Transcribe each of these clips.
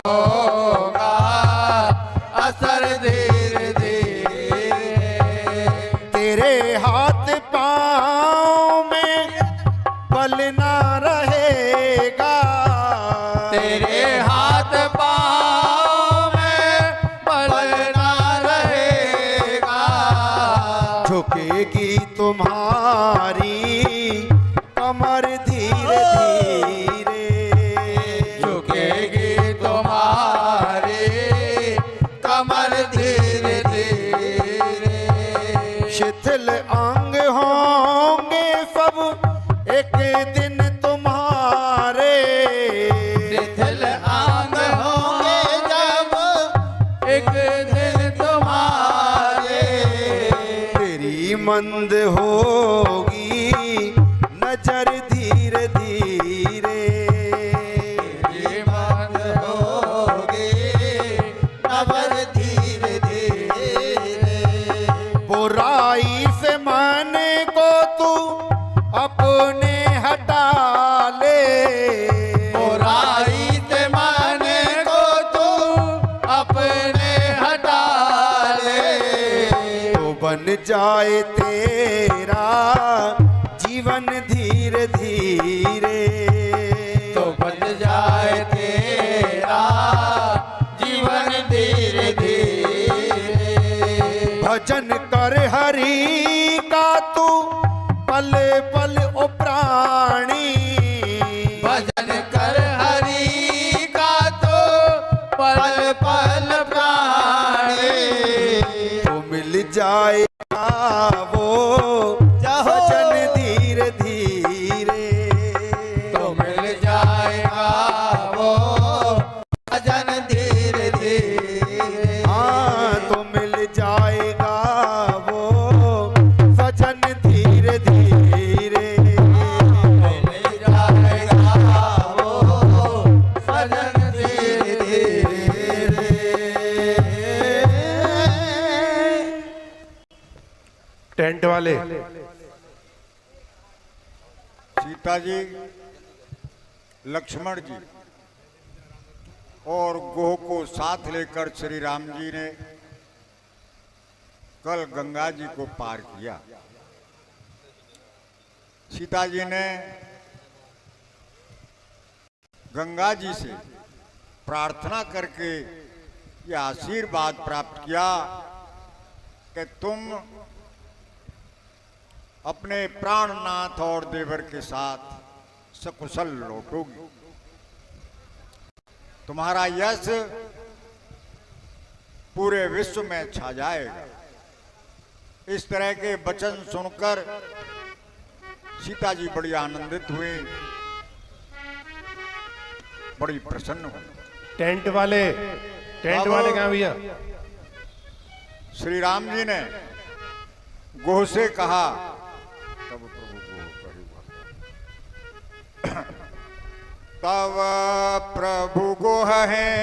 होगा असर धीरे धीरे। तेरे हाथ पाँव में बल ना रहेगा, तेरे हाथ पाँव में बल ना रहेगा। झुकेगी तुम्हारी कमर धीरे धीरे, झुकेगी तुम्हारी कमर धीरे धीरे। शिथिल अंग होंगे सब एक दिन तुम्हारे, शिथिल अंग होंगे जब एक दिन तुम्हारे। तेरी मंद होगी नजर धीरे धीरे, तेरी मंद होगी नजर धीरे धीरे। बुराई से मन को तू अपने हटा ले, बुराई से मन को तू अपने हटा ले। तो बन जाए तेरा जीवन धीरे धीरे, तो बन जाए तेरा जीवन धीरे धीरे। भजन कर हरि का तू पल पल ओ प्राणी, भजन कर हरि का तो पल पल प्राणी। तो मिल जाएगा वो भजन धीरे धीरे, तो मिल जाएगा वो भजन धीरे धीरे। हाँ तो मिल जाएगा वो भजन धीरे धीरे। मिल जाएगा वो भजन धीरे धीरे। टेंट वाले सीता जी, लक्ष्मण जी और गोह को साथ लेकर श्री राम जी ने कल गंगा जी को पार किया। सीता जी ने गंगा जी से प्रार्थना करके यह आशीर्वाद प्राप्त किया कि तुम अपने प्राणनाथ और देवर के साथ सकुशल लौटोगी। तुम्हारा यश पूरे विश्व में छा जाएगा। इस तरह के वचन सुनकर सीता जी बड़ी आनंदित हुई, बड़ी प्रसन्न हुई। टेंट वाले कहाँ भैया? श्री राम जी ने गोह से कहा, तब प्रभु गोह करेगा। तब प्रभु गोह है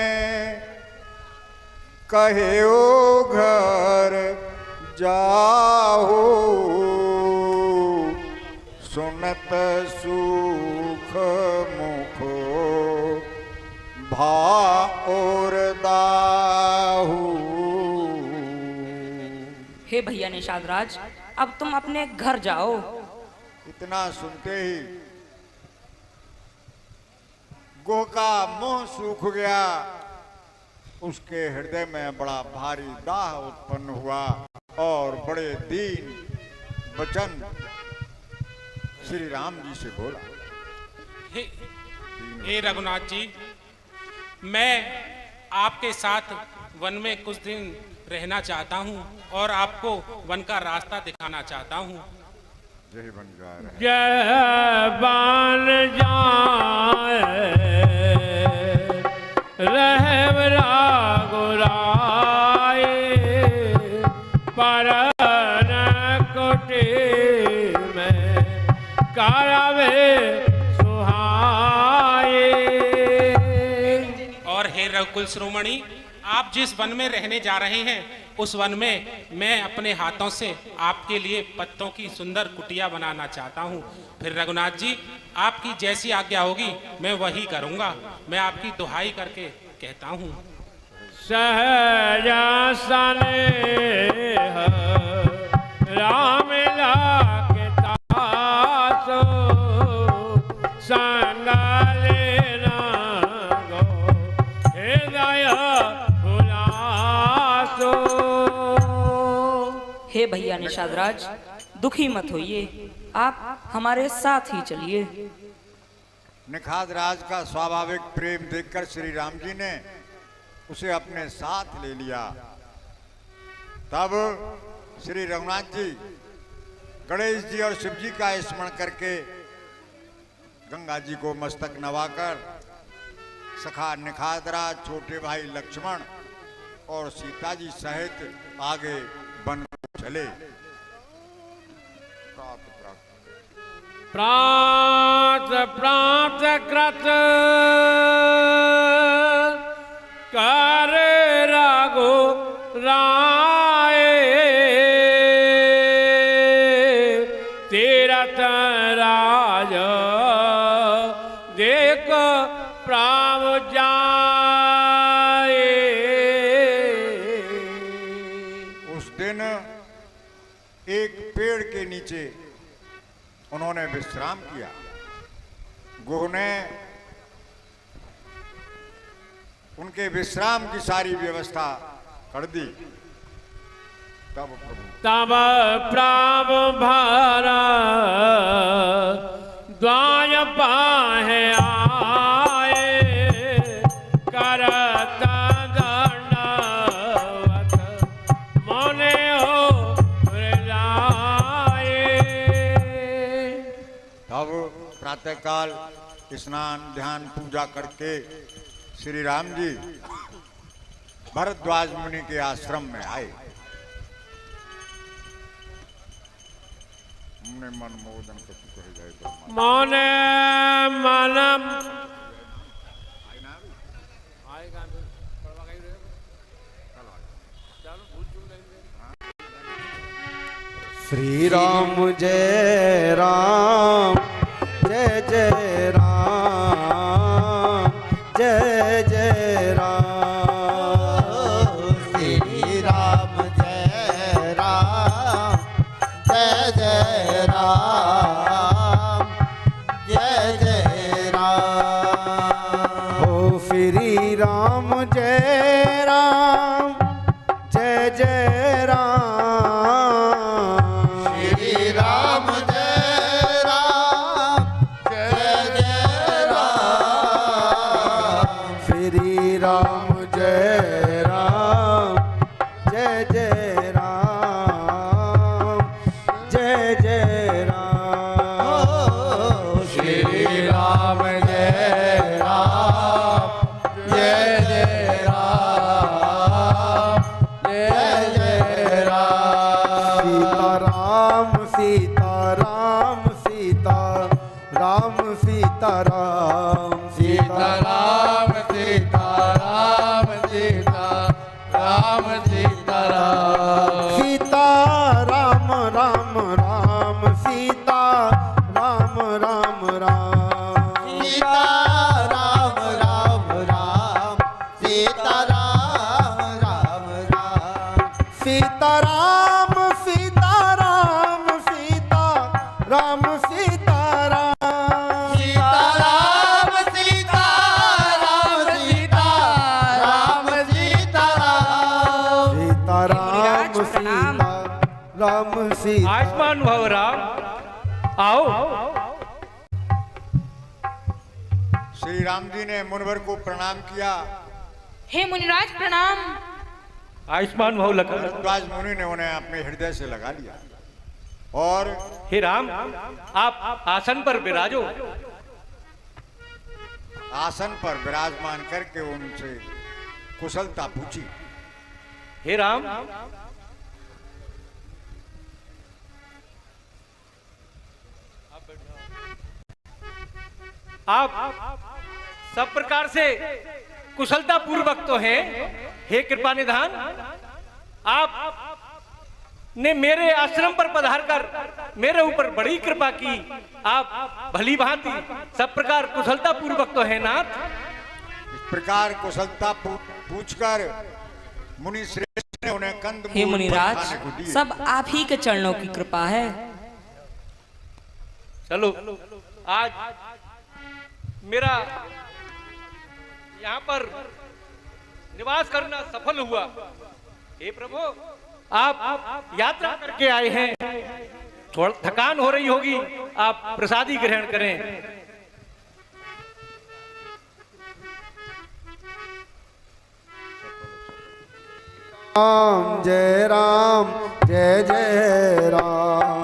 कहे ओ घर जाओ, सुनत सुख मुख भा और दाहू। हे भैया निषाद राज, अब तुम अपने घर जाओ। इतना सुनते ही गोह का मुंह सूख गया। उसके हृदय में बड़ा भारी दाह उत्पन्न हुआ और बड़े दीन वचन श्री राम जी से बोला। हे रघुनाथ जी, मैं आपके साथ वन में कुछ दिन रहना चाहता हूँ और आपको वन का रास्ता दिखाना चाहता हूँ। जय बन जाए जय बन जाए रहम रागुराए, परन कोटि में करावे सुहाए। और हे रघुकुल शिरोमणि, आप जिस वन में रहने जा रहे हैं उस वन में मैं अपने हाथों से आपके लिए पत्तों की सुंदर कुटिया बनाना चाहता हूँ। फिर रघुनाथ जी, आपकी जैसी आज्ञा होगी मैं वही करूँगा। मैं आपकी दुहाई करके कहता हूँ। सहजा स्नेह राम लागे तासो संग लेना गो हृदय उल्लासो। हे भैया निषाद राज, दुखी मत होइए, आप हमारे साथ ही चलिए। निखात राज का स्वाभाविक प्रेम देखकर श्री राम जी ने उसे अपने साथ ले लिया। तब श्री रघुनाथ जी गणेश जी और शिव जी का स्मरण करके गंगा जी को मस्तक नवाकर सखा निखात राज, छोटे भाई लक्ष्मण और सीता जी सहित आगे वन को चले। प्रात प्रात कृत कर राघो राय तीरथ राज देख प्राव जाए। उस दिन एक पेड़ के नीचे उन्होंने विश्राम किया। गुह ने उनके विश्राम की सारी व्यवस्था कर दी। तब प्राव भरा द्वार पाहे आए करत दंडवत मोने हो लाए। तब प्रातःकाल स्नान ध्यान पूजा करके श्री राम जी भरद्वाज मुनि के आश्रम में आए। मन मोदन मोने मनम श्री राम जय राम जय जय राम जय जय राम। श्री राम जय राम जय जय राम जय जय राम। ओ श्री राम जय राम जय जय राम। श्री राम जय राम जय जय राम। श्री राम जय राम जय जय राम जय जय राम। श्री राम जय राम जय जय राम जय जय राम। सीता राम सीता राम सीता राम सीता राम सीता राम सीता राम सीता राम सीता राम सीता राम राम राम सीता राम राम राम सीता राम राम राम सीता राम राम राम सीता राम सीता राम सीता राम सीता राम सीता राम सीता राम सीता राम सीता राम सीता राम गिरिराज, प्रणाम। सीता राम सीता। आयुष्मान भव राम। आओ। श्री राम जी ने मुनिवर को प्रणाम किया। हे मुनिराज प्रणाम। आयुष्मान भव लखन। भरद्वाज मुनि ने उन्हें अपने हृदय से लगा लिया और हे राम, आप आसन पर विराजो। आसन पर विराजमान करके उनसे कुशलता पूछी। हे राम, आप सब प्रकार से कुशलता पूर्वक तो हैं। हे कृपा निधान, आप ने मेरे आश्रम पर पधार कर मेरे ऊपर बड़ी कृपा की। आप भली भांति सब प्रकार कुशलता पूर्वक तो है नाथ। इस प्रकार कुशलता पूछकर मुनि श्रेष्ठ ने उन्हें कंद हे मूल मुनिराज, खाने को दिए। सब आप ही के चरणों की कृपा है। चलो आज मेरा यहाँ पर निवास करना सफल हुआ। हे प्रभु, आप यात्रा करके आए हैं, थोड़ा थकान हो रही होगी, आप प्रसादी ग्रहण करें। राम जय राम जय जय राम,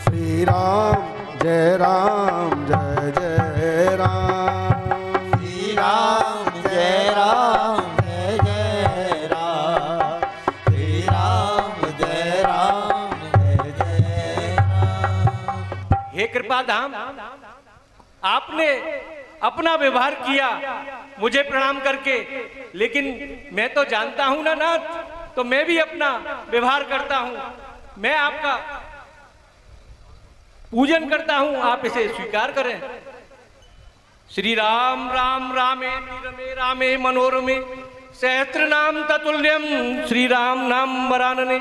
श्री राम जय राम जय जय राम, श्री राम जय राम जय जय राम, श्री राम जय राम जय जय राम। हे कृपा धाम, आपने अपना व्यवहार किया मुझे प्रणाम करके, लेकिन मैं तो जानता हूं ना नाथ, तो मैं भी अपना व्यवहार करता हूं। मैं आपका पूजन करता हूं, आप इसे स्वीकार करें। श्री राम राम रामे रमे रामे मनोरमे सहस्त्र नाम ततुल्यम श्री राम नाम वरानने।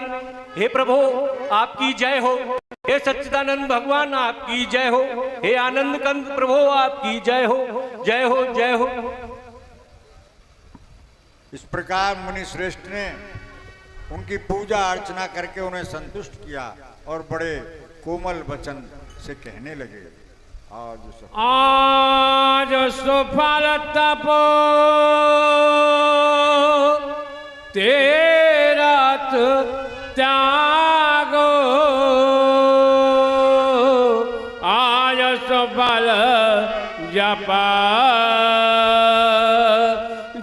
हे प्रभु, आपकी जय हो। हे सच्चिदानंद भगवान, आपकी जय हो। हे आनंद कंद प्रभु, आपकी जय हो, जय हो, जय हो। इस प्रकार मुनि श्रेष्ठ ने उनकी पूजा अर्चना करके उन्हें संतुष्ट किया और बड़े कोमल वचन से कहने लगे। आज सफल तपो तेरा त्यागो, आज सफल जपा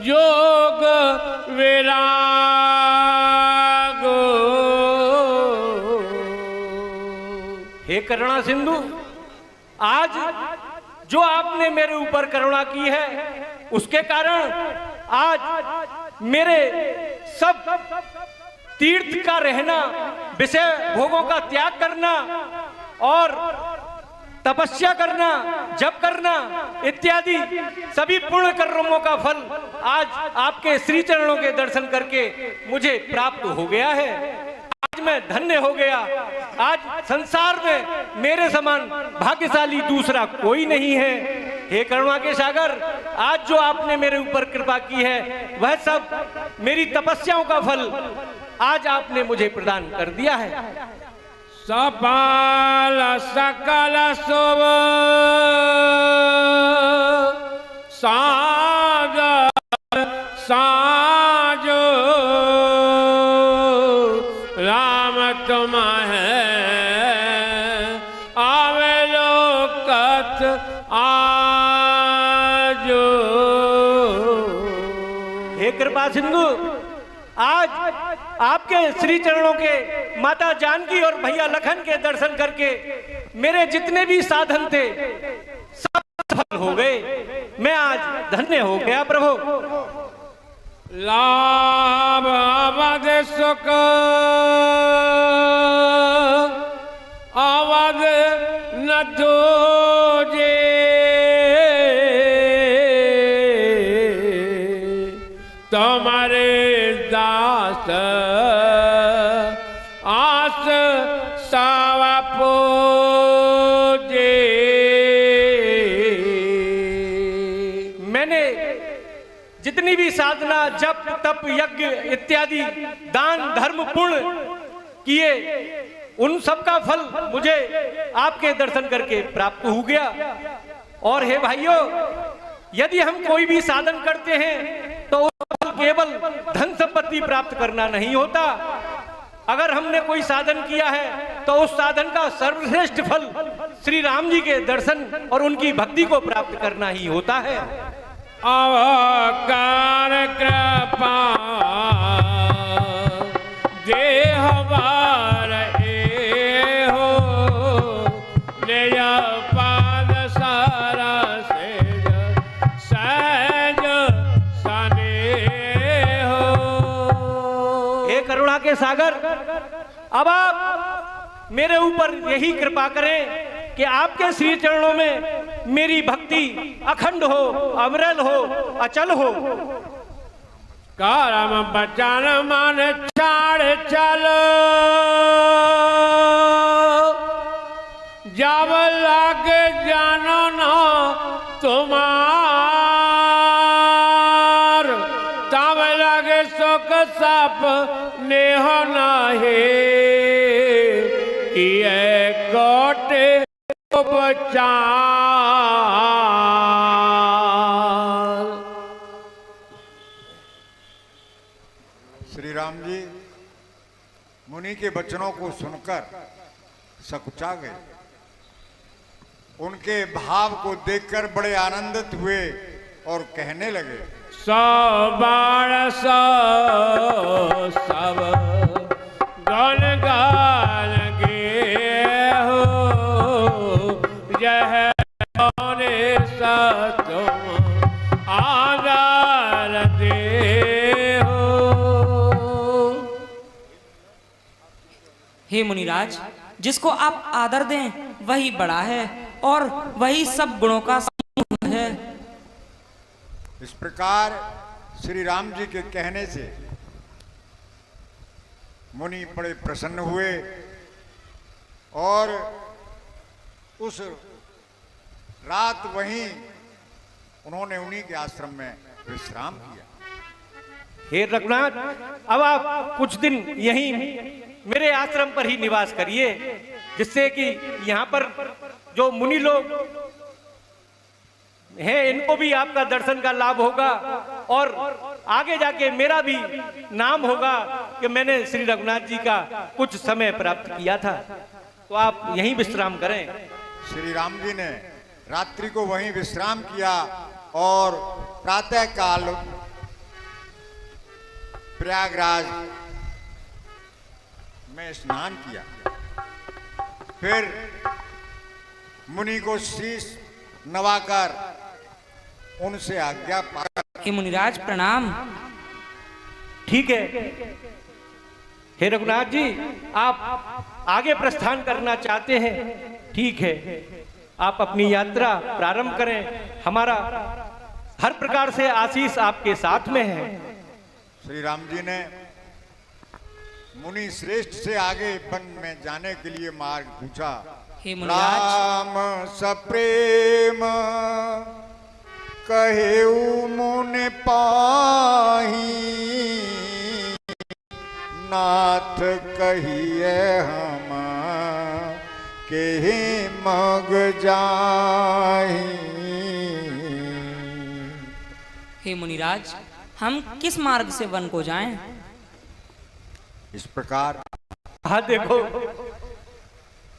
योग विरागो। हे करुणा सिंधु, आज जो आपने मेरे ऊपर करुणा की है, उसके कारण आज मेरे सब तीर्थ का रहना, विषय भोगों का त्याग करना और तपस्या करना, जप करना इत्यादि सभी पुण्य कर्मों का फल आज आपके श्री चरणों के दर्शन करके मुझे प्राप्त हो गया है। आज मैं धन्य हो गया। आज संसार में मेरे समान भाग्यशाली दूसरा कोई नहीं है। हे करुणा के सागर, आज जो आपने मेरे ऊपर कृपा की है, वह सब मेरी तपस्याओं का फल आज आपने मुझे प्रदान कर दिया है। सपाल सकल शुभ सागर साजो, राम तुम है आवे लोकत आजो। हे कृपा सिंधु, आज आपके श्री चरणों के माता जानकी और भैया लखन के दर्शन करके मेरे जितने भी साधन थे सब सफल हो गए। मैं आज धन्य हो गया प्रभु। लाभ अवध सुख अवध न तुझे, तुम्हारे दास आस सावा पूजे। मैंने जितनी भी साधना, जप, तप, यज्ञ इत्यादि दान धर्म पुण्य किए, उन सब का फल मुझे आपके दर्शन करके प्राप्त हो गया। और हे भाइयों, यदि हम कोई भी साधन करते हैं तो फल केवल धन संपत्ति प्राप्त करना नहीं होता। अगर हमने कोई साधन किया है तो उस साधन का सर्वश्रेष्ठ फल श्री राम जी के दर्शन और उनकी भक्ति को प्राप्त करना ही होता है। अवकार कृपा देह बार ए हो, ले पाद सारा सेज सहज सने हो। हे करुणा करुणा के सागर, अब आप मेरे ऊपर यही कृपा करें कि आपके श्री चरणों में मेरी भक्ति अखंड हो, अविरल हो, अचल हो। करम बचन मन छाड़ चल, जब लग जानो न तुम्हार, तब लगे सुख सप नेह नाही, ये कोटे उपचार। श्री राम जी मुनि के वचनों को सुनकर सकुचा गए। उनके भाव को देखकर बड़े आनंदित हुए और कहने लगे, सौ बार सब गण गान गे हो, यह तुम आदर दे हो। हे मुनिराज, जिसको आप आदर दें वही बड़ा है और वही सब गुणों का समूह है। इस प्रकार श्री राम जी के कहने से मुनि बड़े प्रसन्न हुए और उस रात वहीं उन्होंने उन्हीं के आश्रम में विश्राम किया। हे रघुनाथ, अब आप कुछ दिन यहीं मेरे आश्रम पर ही निवास करिए, जिससे कि यहाँ पर जो मुनि लोग हैं इनको भी आपका दर्शन का लाभ होगा और आगे जाके मेरा भी नाम होगा कि मैंने श्री रघुनाथ जी का कुछ समय प्राप्त किया था। तो आप यहीं विश्राम करें। श्री राम जी ने रात्रि को वहीं विश्राम किया और प्रातः काल प्रयागराज में स्नान किया। फिर मुनि को शीश नवाकर उनसे आज्ञा पाकर, हे मुनिराज प्रणाम। ठीक है हे रघुनाथ जी, आप आगे प्रस्थान करना चाहते हैं, ठीक है, आप अपनी यात्रा प्रारंभ करें। हमारा हर प्रकार से आशीष आपके साथ में है। श्री राम जी ने मुनि श्रेष्ठ से आगे वन में जाने के लिए मार्ग पूछा। हे मुनिराज, राम सप्रेम कहेऊ मुनि पाही, नाथ कहिए हम के मग जाही। हे मुनिराज, हम किस मार्ग से वन को जाएं? इस प्रकार हाँ देखो,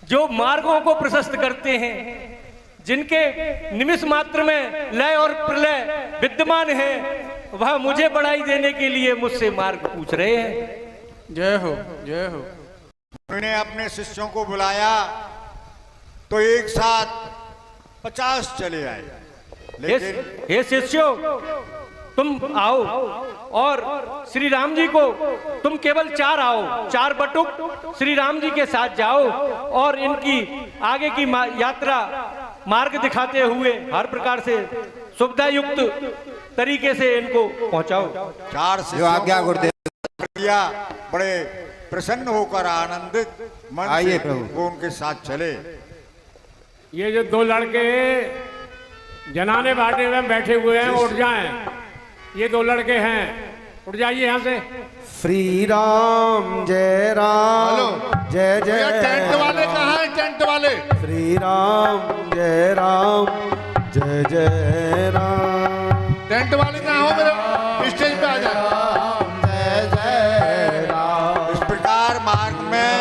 जो मार्गों को प्रशस्त करते हैं, जिनके निमिष मात्र में लय और प्रलय विद्यमान है, वह मुझे बढ़ाई देने के लिए मुझसे मार्ग पूछ रहे हैं। जय हो, जय हो। उन्होंने अपने शिष्यों को बुलाया तो एक साथ 50 चले आए, लेकिन हे शिष्यों, तुम आओ और श्री राम जी को तुम केवल 4 आओ, 4 बटुक श्री राम जी के साथ जाओ और इनकी आगे की यात्रा मार्ग दिखाते हुए हर प्रकार से सुविधा युक्त तरीके से इनको पहुंचाओ। 4 जो आज्ञा गुरुदेव दिया, बड़े प्रसन्न होकर आनंदित मन आइए से प्रभु। वो उनके साथ चले। ये जो 2 लड़के जनाने बाटे में बैठे हुए हैं, उठ जाएं। ये 2 लड़के हैं, उठ जाइए यहाँ से। श्री राम जय राम जय जय टेंट वाले कहाँ हैं? टेंट वाले श्री राम जय जय राम। टेंट वाले कहाँ हो? मेरे स्टेज पे आ जाए। जय जय राम। इस प्रकार मार्ग में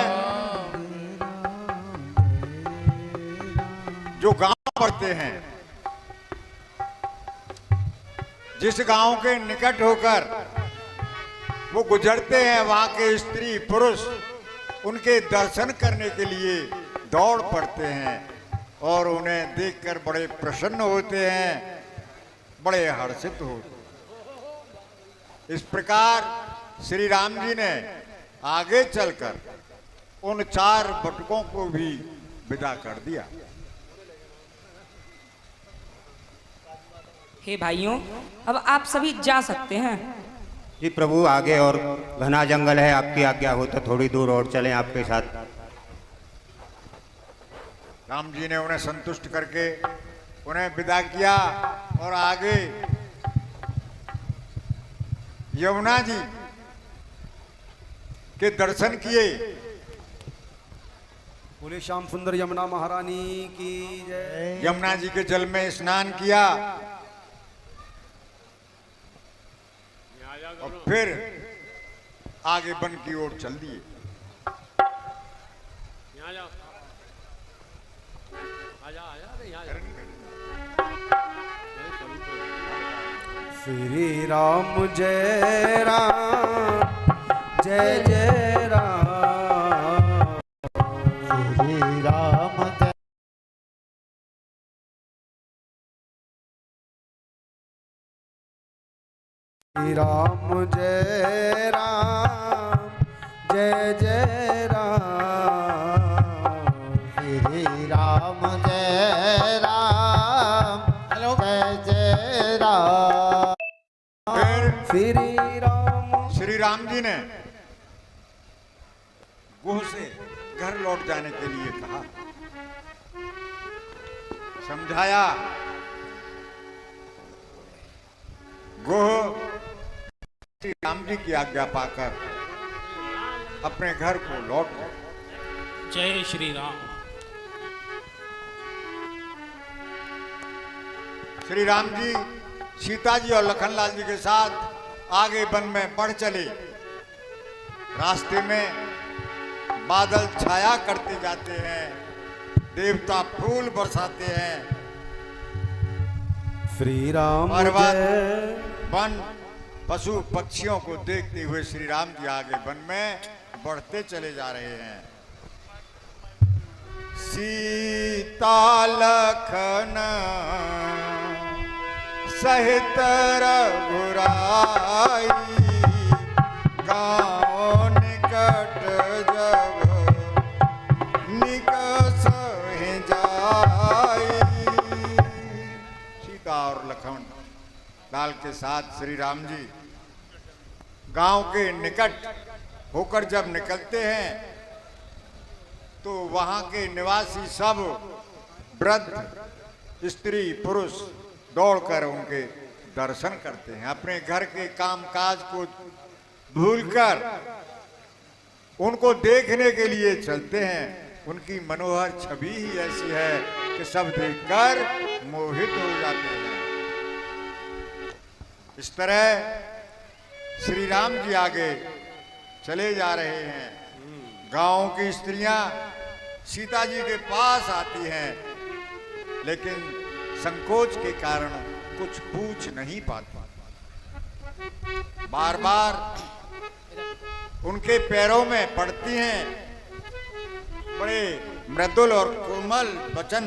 जो गांव पड़ते हैं, जिस गांव के निकट होकर वो गुजरते हैं, वहां के स्त्री पुरुष उनके दर्शन करने के लिए दौड़ पड़ते हैं और उन्हें देखकर बड़े प्रसन्न होते हैं, बड़े हर्षित होते हैं। इस प्रकार श्री राम जी ने आगे चलकर उन 4 बटुकों को भी विदा कर दिया। हे भाइयों, अब आप सभी जा सकते हैं। जी प्रभु, आगे और घना जंगल है, आपकी आज्ञा हो तो थोड़ी दूर और चलें आपके साथ। राम जी ने उन्हें संतुष्ट करके उन्हें विदा किया और आगे यमुना जी के दर्शन किए। बोले श्याम सुंदर यमुना महारानी की जय। यमुना जी के जल में स्नान किया और फिर आगे वन की ओर चल दिए। श्री राम जय राम जय जय राम। श्री राम जय श्री राम जय राम जय जय राम। श्री राम जय राम जय जय राम। फिर श्री राम जी ने गुह से घर लौट जाने के लिए कहा, समझाया। गुह श्री राम जी की आज्ञा पाकर अपने घर को लौट गए। जय श्री राम। श्री राम जी सीता जी और लखनलाल जी के साथ आगे वन में बढ़ चले। रास्ते में बादल छाया करते जाते हैं, देवता फूल बरसाते हैं। श्री राम पर्वत वन पशु पक्षियों को देखते हुए श्री राम जी आगे वन में बढ़ते चले जा रहे हैं। सीता लखन सहित रघुराई, गाँव निकट जब निकस जाई। सीता और लखन लाल के साथ श्री राम जी गांव के निकट होकर जब निकलते हैं तो वहां के निवासी सब वृद्ध स्त्री पुरुष दौड़कर उनके दर्शन करते हैं। अपने घर के कामकाज को भूलकर उनको देखने के लिए चलते हैं। उनकी मनोहर छवि ही ऐसी है कि सब देखकर मोहित हो जाते हैं। इस तरह श्री राम जी आगे चले जा रहे हैं। गांव की स्त्रियां सीता जी के पास आती हैं, लेकिन संकोच के कारण कुछ पूछ नहीं पाती। बार बार उनके पैरों में पड़ती हैं। बड़े मृदुल और कोमल वचन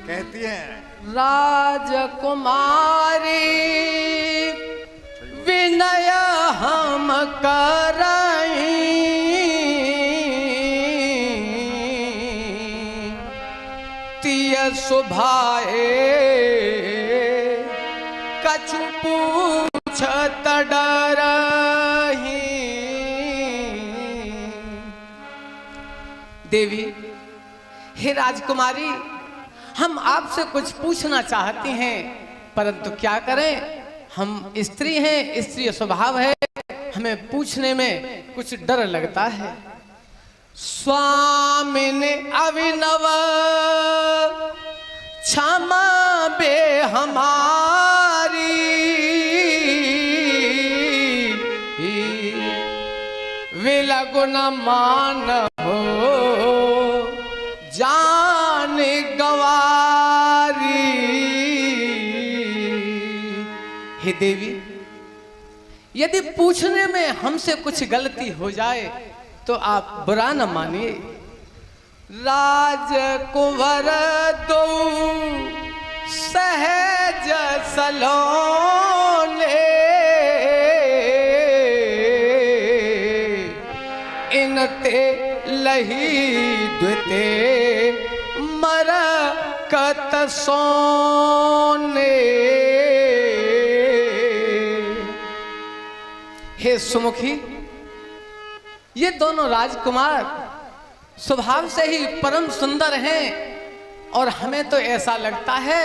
कहती हैं। राजकुमारी विनय हम करई, तिय सुभाए कछु पूछत डरहि। देवी, हे राजकुमारी, हम आपसे कुछ पूछना चाहते हैं, परंतु क्या करें, हम स्त्री हैं, स्त्री स्वभाव है, हमें पूछने में कुछ डर लगता है। स्वामिने अभिनव क्षमा बे हमारी, विलगुन मान हो जान गवारी। हे देवी, यदि पूछने में हमसे कुछ गलती हो जाए तो आप बुरा न मानिए। राजकुंवर दो सहज सलोने, ते लही द्विते मरकत सोने। हे सुमुखी, ये दोनों राजकुमार स्वभाव से ही परम सुंदर हैं और हमें तो ऐसा लगता है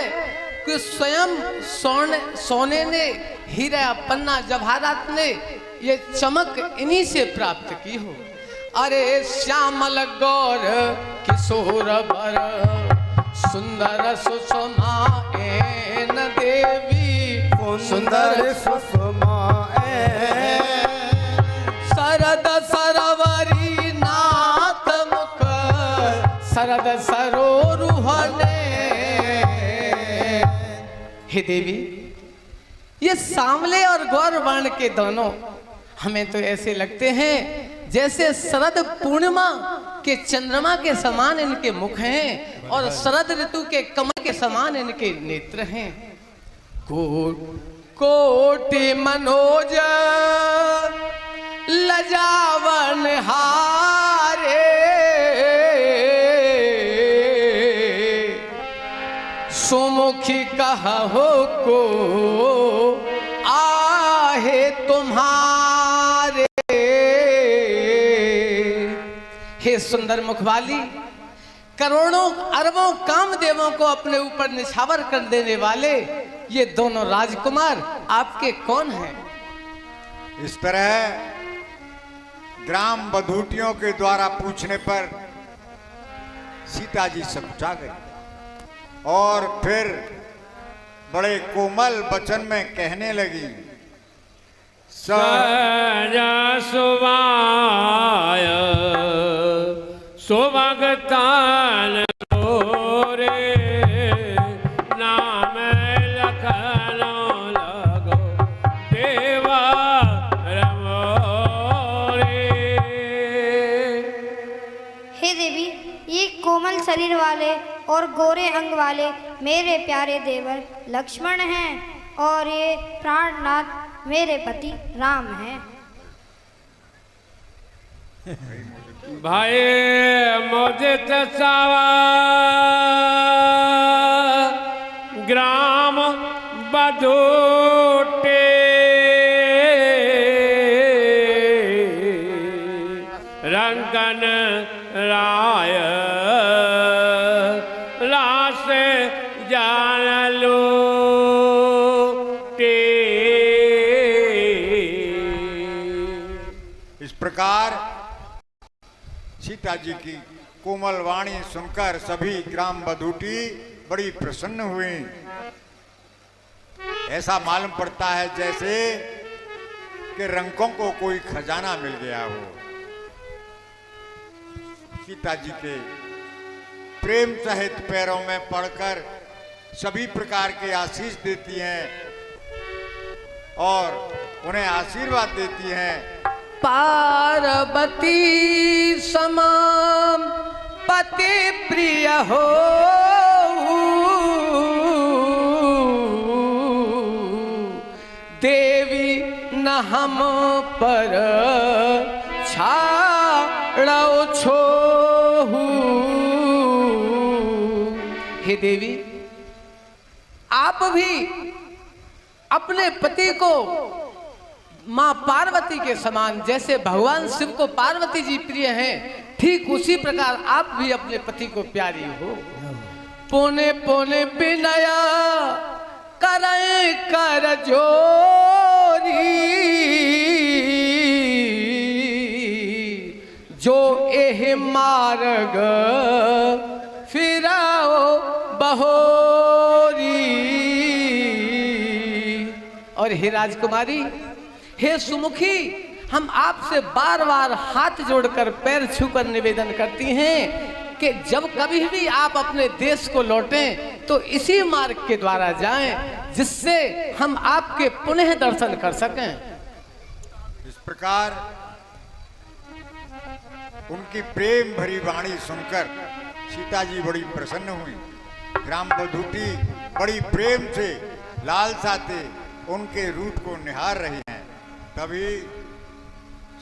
कि स्वयं सोने ने, हीरा पन्ना जवाहरात ने ये चमक इन्हीं से प्राप्त की हो। अरे श्यामल गौर किशोर बर सुंदर सुषमा एन देवी सुंदर सुषमा शरद सरोवरी नाथ मुख शरद सरोरुहने। हे देवी, ये सांवले और गौर वर्ण के दोनों हमें तो ऐसे लगते हैं जैसे शरद पूर्णिमा के चंद्रमा के समान इनके मुख हैं और शरद ऋतु के कमल के समान इनके नेत्र हैं। कोटि मनोज लजावन हारे सुमुखी कहो को आहे तुम्हारे। हे सुंदर मुखवाली, करोड़ों अरबों कामदेवों को अपने ऊपर निछावर कर देने वाले ये दोनों राजकुमार आपके कौन हैं? इस तरह ग्राम बधूटियों के द्वारा पूछने पर सीता जी सकुचा गई और फिर बड़े कोमल वचन में कहने लगी। सजा सुवाय सुभगतान रे नाम लखनो लगो देवा हे देवी, ये कोमल शरीर वाले और गोरे अंग वाले मेरे प्यारे देवर लक्ष्मण हैं और ये प्राणनाथ मेरे पति राम हैं। भाई मुझे तसावा ग्राम बधूटे रंगन राय लाश जान लो इस प्रकार सीता जी की कोमल वाणी सुनकर सभी ग्राम बधूटी बड़ी प्रसन्न हुई। ऐसा मालूम पड़ता है जैसे कि रंकों को कोई खजाना मिल गया हो। सीता जी के प्रेम सहित पैरों में पड़कर सभी प्रकार के आशीष देती हैं और उन्हें आशीर्वाद देती हैं। पार्वती समान पति प्रिय हो देवी न हम पर छाड़ो छोहू। हे देवी, आप भी अपने पति को माँ पार्वती के समान, जैसे भगवान शिव को पार्वती जी प्रिय हैं, ठीक उसी प्रकार आप भी अपने पति को प्यारी हो। पोने पोने बिनया करें कर जोरी जो एह मार्ग फिराओ बहोरी। और हे राजकुमारी, हे सुमुखी, हम आपसे बार बार हाथ जोड़कर पैर छूकर निवेदन करती हैं कि जब कभी भी आप अपने देश को लौटें तो इसी मार्ग के द्वारा जाएं जिससे हम आपके पुनः दर्शन कर सकें। इस प्रकार उनकी प्रेम भरी वाणी सुनकर सीता जी बड़ी प्रसन्न हुई। ग्राम बधूटी बड़ी प्रेम से लालसा से उनके रूप को निहार रही हैं। तभी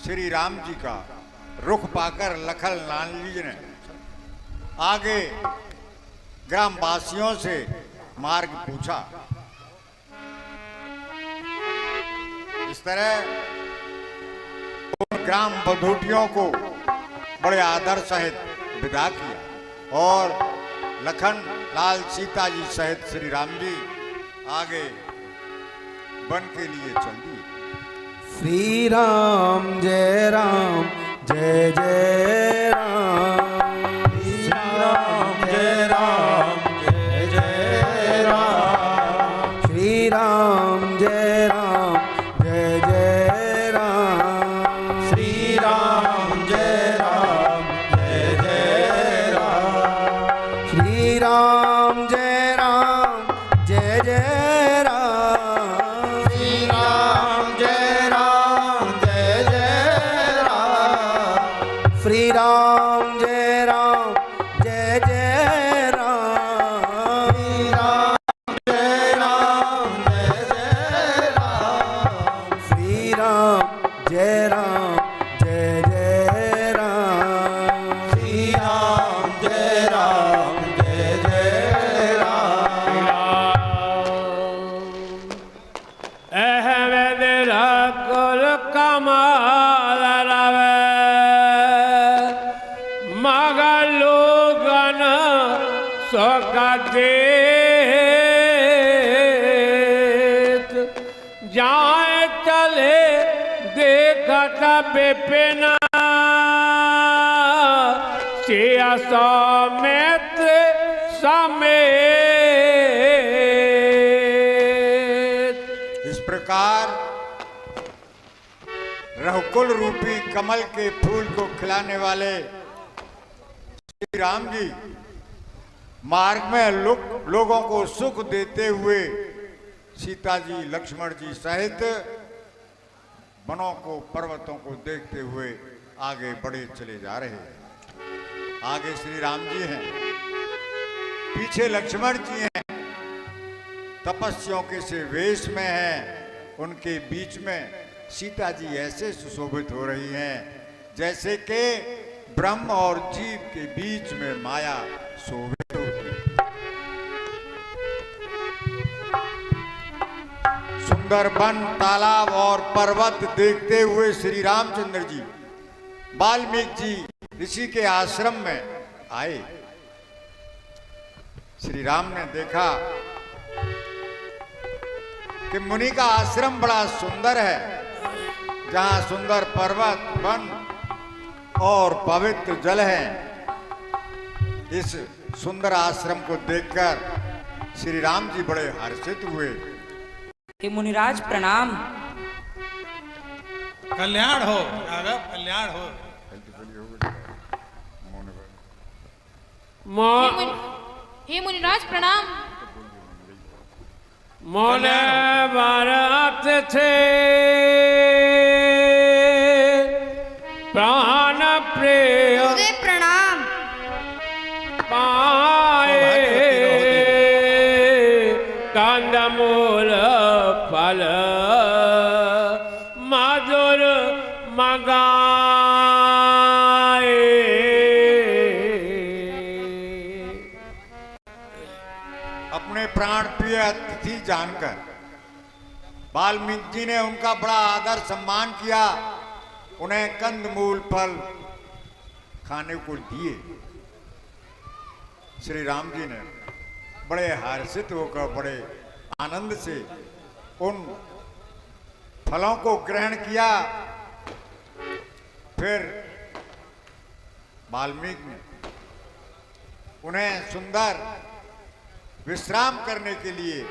श्री राम जी का रुख पाकर लखन लाल जी ने आगे ग्रामवासियों से मार्ग पूछा। इस तरह उन ग्राम बधूटियों को बड़े आदर सहित विदा किया और लखन लाल सीता जी सहित श्री राम जी आगे वन के लिए चल दिए। श्री राम जय जय राम, श्री राम जय जय राम, श्री राम जय जय राम, श्री राम जय जय राम, श्री राम जय जय राम, श्री राम जय जय राम, श्री राम जय जय राम, श्री राम जय जय राम, श्री राम जय जय राम, श्री राम जय जय अहमद रकुल कमाल रवे मगलोगन सकदेत जाए चले देखत बिपिन सिया समेत समेत। इस प्रकार रघुकुल रूपी कमल के फूल को खिलाने वाले श्री राम जी मार्ग में लोगों को सुख देते हुए सीता जी लक्ष्मण जी सहित वनों को पर्वतों को देखते हुए आगे बढ़े चले जा रहे हैं। आगे श्री राम जी हैं, पीछे लक्ष्मण जी हैं, तपस्वियों के से वेश में हैं। उनके बीच में सीता जी ऐसे सुशोभित हो रही हैं जैसे कि ब्रह्म और जीव के बीच में माया शोभित होती है। सुंदर वन, तालाब और पर्वत देखते हुए श्री रामचंद्र जी वाल्मीकि जी ऋषि के आश्रम में आए। श्री राम ने देखा कि मुनि का आश्रम बड़ा सुंदर है, जहां सुंदर पर्वत, वन और पवित्र जल है। इस सुंदर आश्रम को देखकर श्री राम जी बड़े हर्षित हुए। हे मुनिराज प्रणाम। कल्याण हो राघव, कल्याण हो। हे मुनिराज प्रणाम। मोने बारात थे प्राण प्रिय उदय प्रणाम। पाए कंदमूल फल मधुर मगाए। अपने प्राण प्रिय अतिथि जानकर वाल्मीकि जी ने उनका बड़ा आदर सम्मान किया, उन्हें कंदमूल फल खाने को दिए। श्री राम जी ने बड़े हर्षित होकर बड़े आनंद से उन फलों को ग्रहण किया। फिर वाल्मीकि ने उन्हें सुंदर विश्राम करने के लिए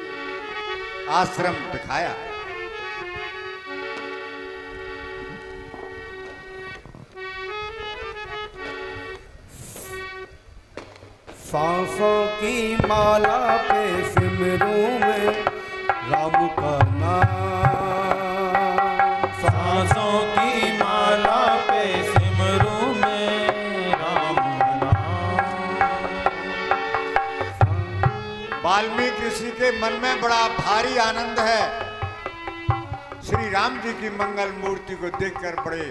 आश्रम दिखाया। सांसों की माला पे सिमरूं में राम का नाम, सांसों की माला पे सिमरूं में राम नाम। वाल्मीकि ऋषि के मन में बड़ा भारी आनंद है। श्री राम जी की मंगल मूर्ति को देखकर बड़े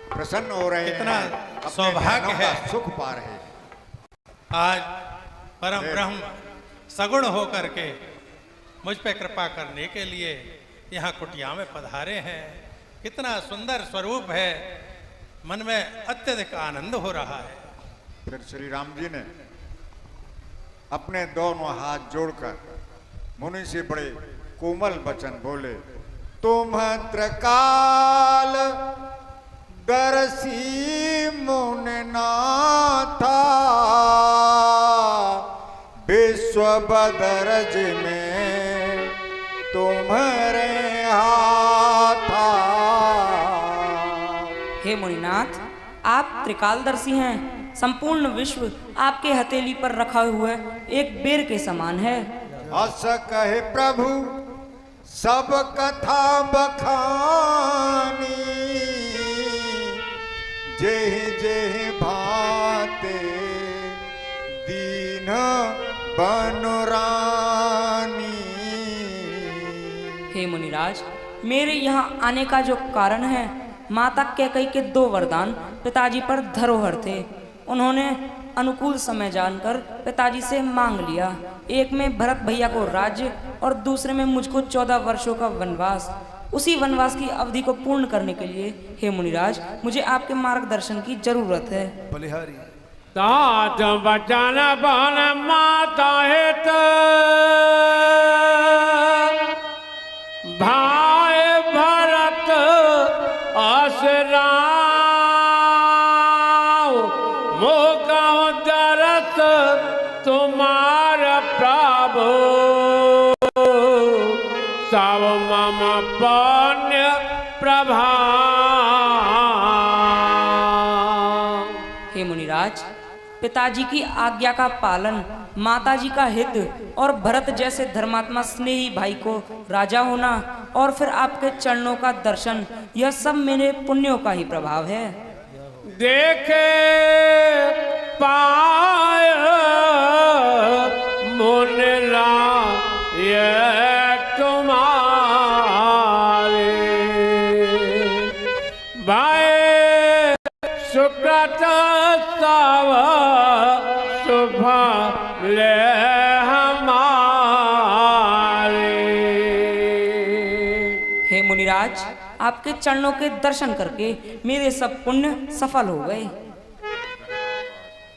प्रसन्न हो रहे कितना हैं, अपने सौभाग्य बहनों का है। सुख पा रहे हैं। आज परम ब्रह्म सगुण होकर के मुझ पे कृपा करने के लिए यहाँ कुटिया में पधारे हैं। कितना सुंदर स्वरूप है, मन में अत्यधिक आनंद हो रहा है। फिर श्री राम जी ने अपने दोनों हाथ जोड़कर मुनि से बड़े कोमल वचन बोले, तुम त्रिकाल दर्शी मुनि नाथा, विश्व बदरज में तुम्हारे हाथा। हे मुनिनाथ, आप त्रिकालदर्शी हैं। संपूर्ण विश्व आपके हथेली पर रखा हुआ एक बेर के समान है। अस कहे प्रभु सब कथा बखानी, जेहि जेहि भाते दीन बनुरानी। हे मुनिराज, मेरे यहाँ आने का जो कारण है, माता कैकेयी के 2 वरदान पिताजी पर धरोहर थे। उन्होंने अनुकूल समय जानकर पिताजी से मांग लिया। एक में भरत भैया को राज्य और दूसरे में मुझको 14 वर्षों का वनवास। उसी वनवास की अवधि को पूर्ण करने के लिए हे मुनिराज, मुझे आपके मार्गदर्शन की जरूरत है। बलिहारी तात बचन बन माता हित, भाई भरत असरा मोका दरस तुम्हारा प्रभु, सब मम पुण्य प्रभा। हे मुनिराज, पिताजी की आज्ञा का पालन, माताजी का हित और भरत जैसे धर्मात्मा स्नेही भाई को राजा होना और फिर आपके चरणों का दर्शन, यह सब मेरे पुण्यों का ही प्रभाव है। देखे पाय मुनिरा ये तुम्हारे, भाई सुकृत तव शुभ ले हमारे। हे मुनिराज, आपके चरणों के दर्शन करके मेरे सब पुण्य सफल हो गए।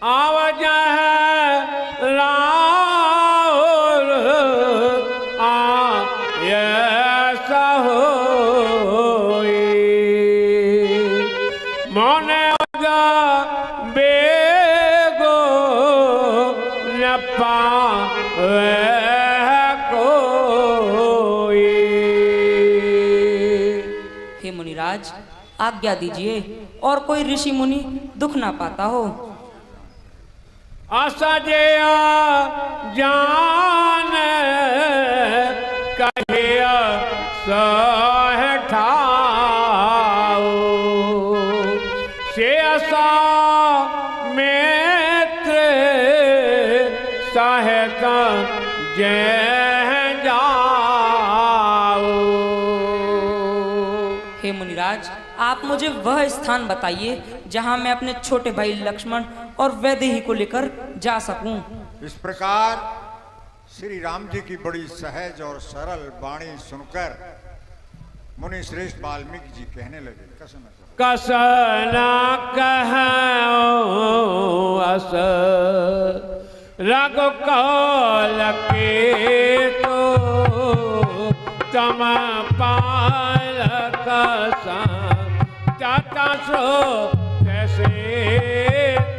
आवज राहुल ऐसा होई, मोने बेगो न पावे कोई। हे मुनिराज, आज्ञा दीजिए और कोई ऋषि मुनि दुख ना पाता हो। असजया जान कहिया सहठाओ, शेषा मित्र सहित जय जाओ। हे मुनिराज, आप मुझे वह स्थान बताइए जहां मैं अपने छोटे भाई लक्ष्मण और वैदेही को लेकर जा सकूं। इस प्रकार श्री राम जी की बड़ी सहज और सरल वाणी सुनकर मुनि श्रेष्ठ वाल्मीकि जी कहने लगे, कसना कहो अस रघुकुल के तो तम पाल कसा जाता सो कैसे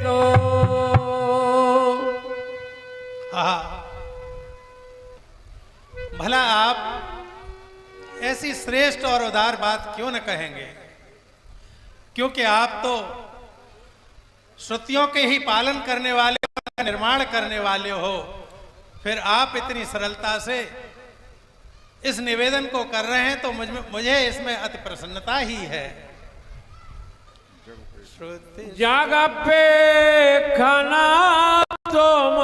तो। हाँ, भला आप ऐसी श्रेष्ठ और उदार बात क्यों न कहेंगे, क्योंकि आप तो श्रुतियों के ही पालन करने वाले, निर्माण करने वाले हो। फिर आप इतनी सरलता से इस निवेदन को कर रहे हैं तो मुझे इसमें अति प्रसन्नता ही है। जग पे खना तुम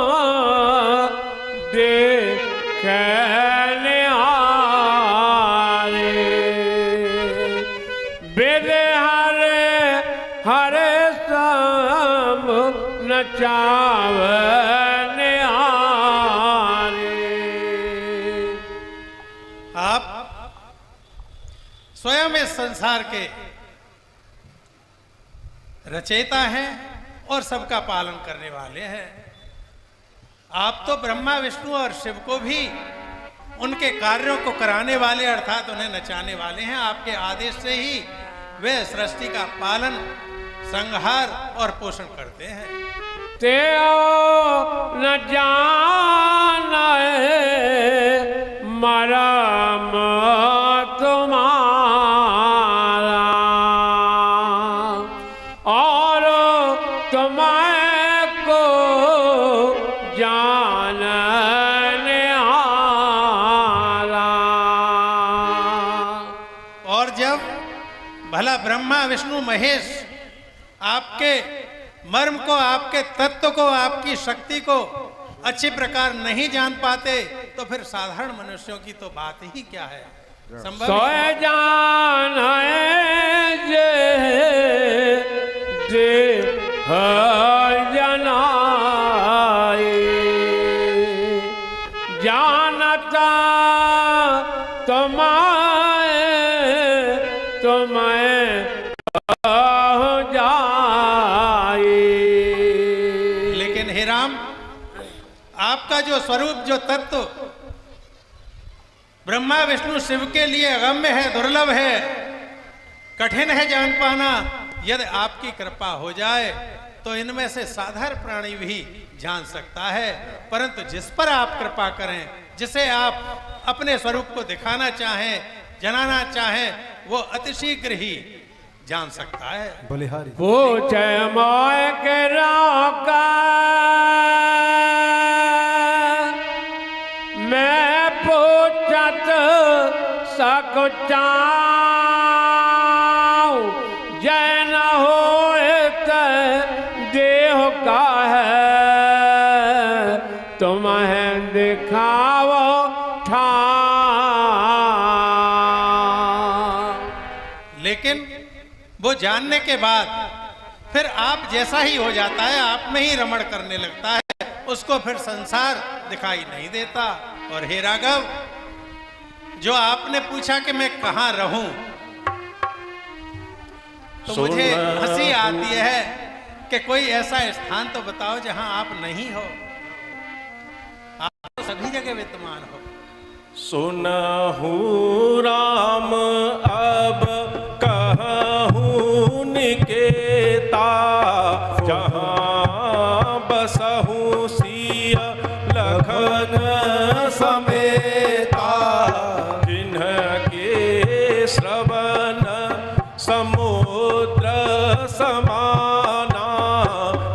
देखने आरे, बेदे हरे हरे सब नचावने आरे। आप स्वयं इस संसार के रचयिता हैं और सबका पालन करने वाले हैं। आप तो ब्रह्मा विष्णु और शिव को भी उनके कार्यों को कराने वाले अर्थात उन्हें नचाने वाले हैं। आपके आदेश से ही वे सृष्टि का पालन, संहार और पोषण करते हैं। तेओ न जाना मरम तुम्हारा और तुमको जानने आला। और जब भला ब्रह्मा विष्णु महेश आपके मर्म को, आपके तत्व को, आपकी शक्ति को अच्छी प्रकार नहीं जान पाते तो फिर साधारण मनुष्यों की तो बात ही क्या है। संभव सोए जान जे जनाए जानता तुम्हें लेकिन हे राम, आपका जो स्वरूप, जो तत्व ब्रह्मा विष्णु शिव के लिए अगम्य है, दुर्लभ है, कठिन है जान पाना। यदि आपकी कृपा हो जाए तो इनमें से साधारण प्राणी भी जान सकता है, परंतु जिस पर आप कृपा करें, जिसे आप अपने स्वरूप को दिखाना चाहें, जनाना चाहें, वो अतिशीघ्र ही जान सकता है। बलिहारी पूछे मोय के रोका मैं पूछत सकुचाऊं जैन होए देह का है तुम्हें दिखाओ ठा। लेकिन वो जानने के बाद फिर आप जैसा ही हो जाता है, आप में ही रमण करने लगता है, उसको फिर संसार दिखाई नहीं देता। और हे राघव, जो आपने पूछा कि मैं कहाँ रहूं, तो मुझे हंसी आती है कि कोई ऐसा स्थान तो बताओ जहां आप नहीं हो। आप तो सभी जगह विद्यमान हो। सुनहु राम अब कहूँ निकेता जहाँ बसहु सिय लखन समेता जिन्हके श्रवण समुद्र समाना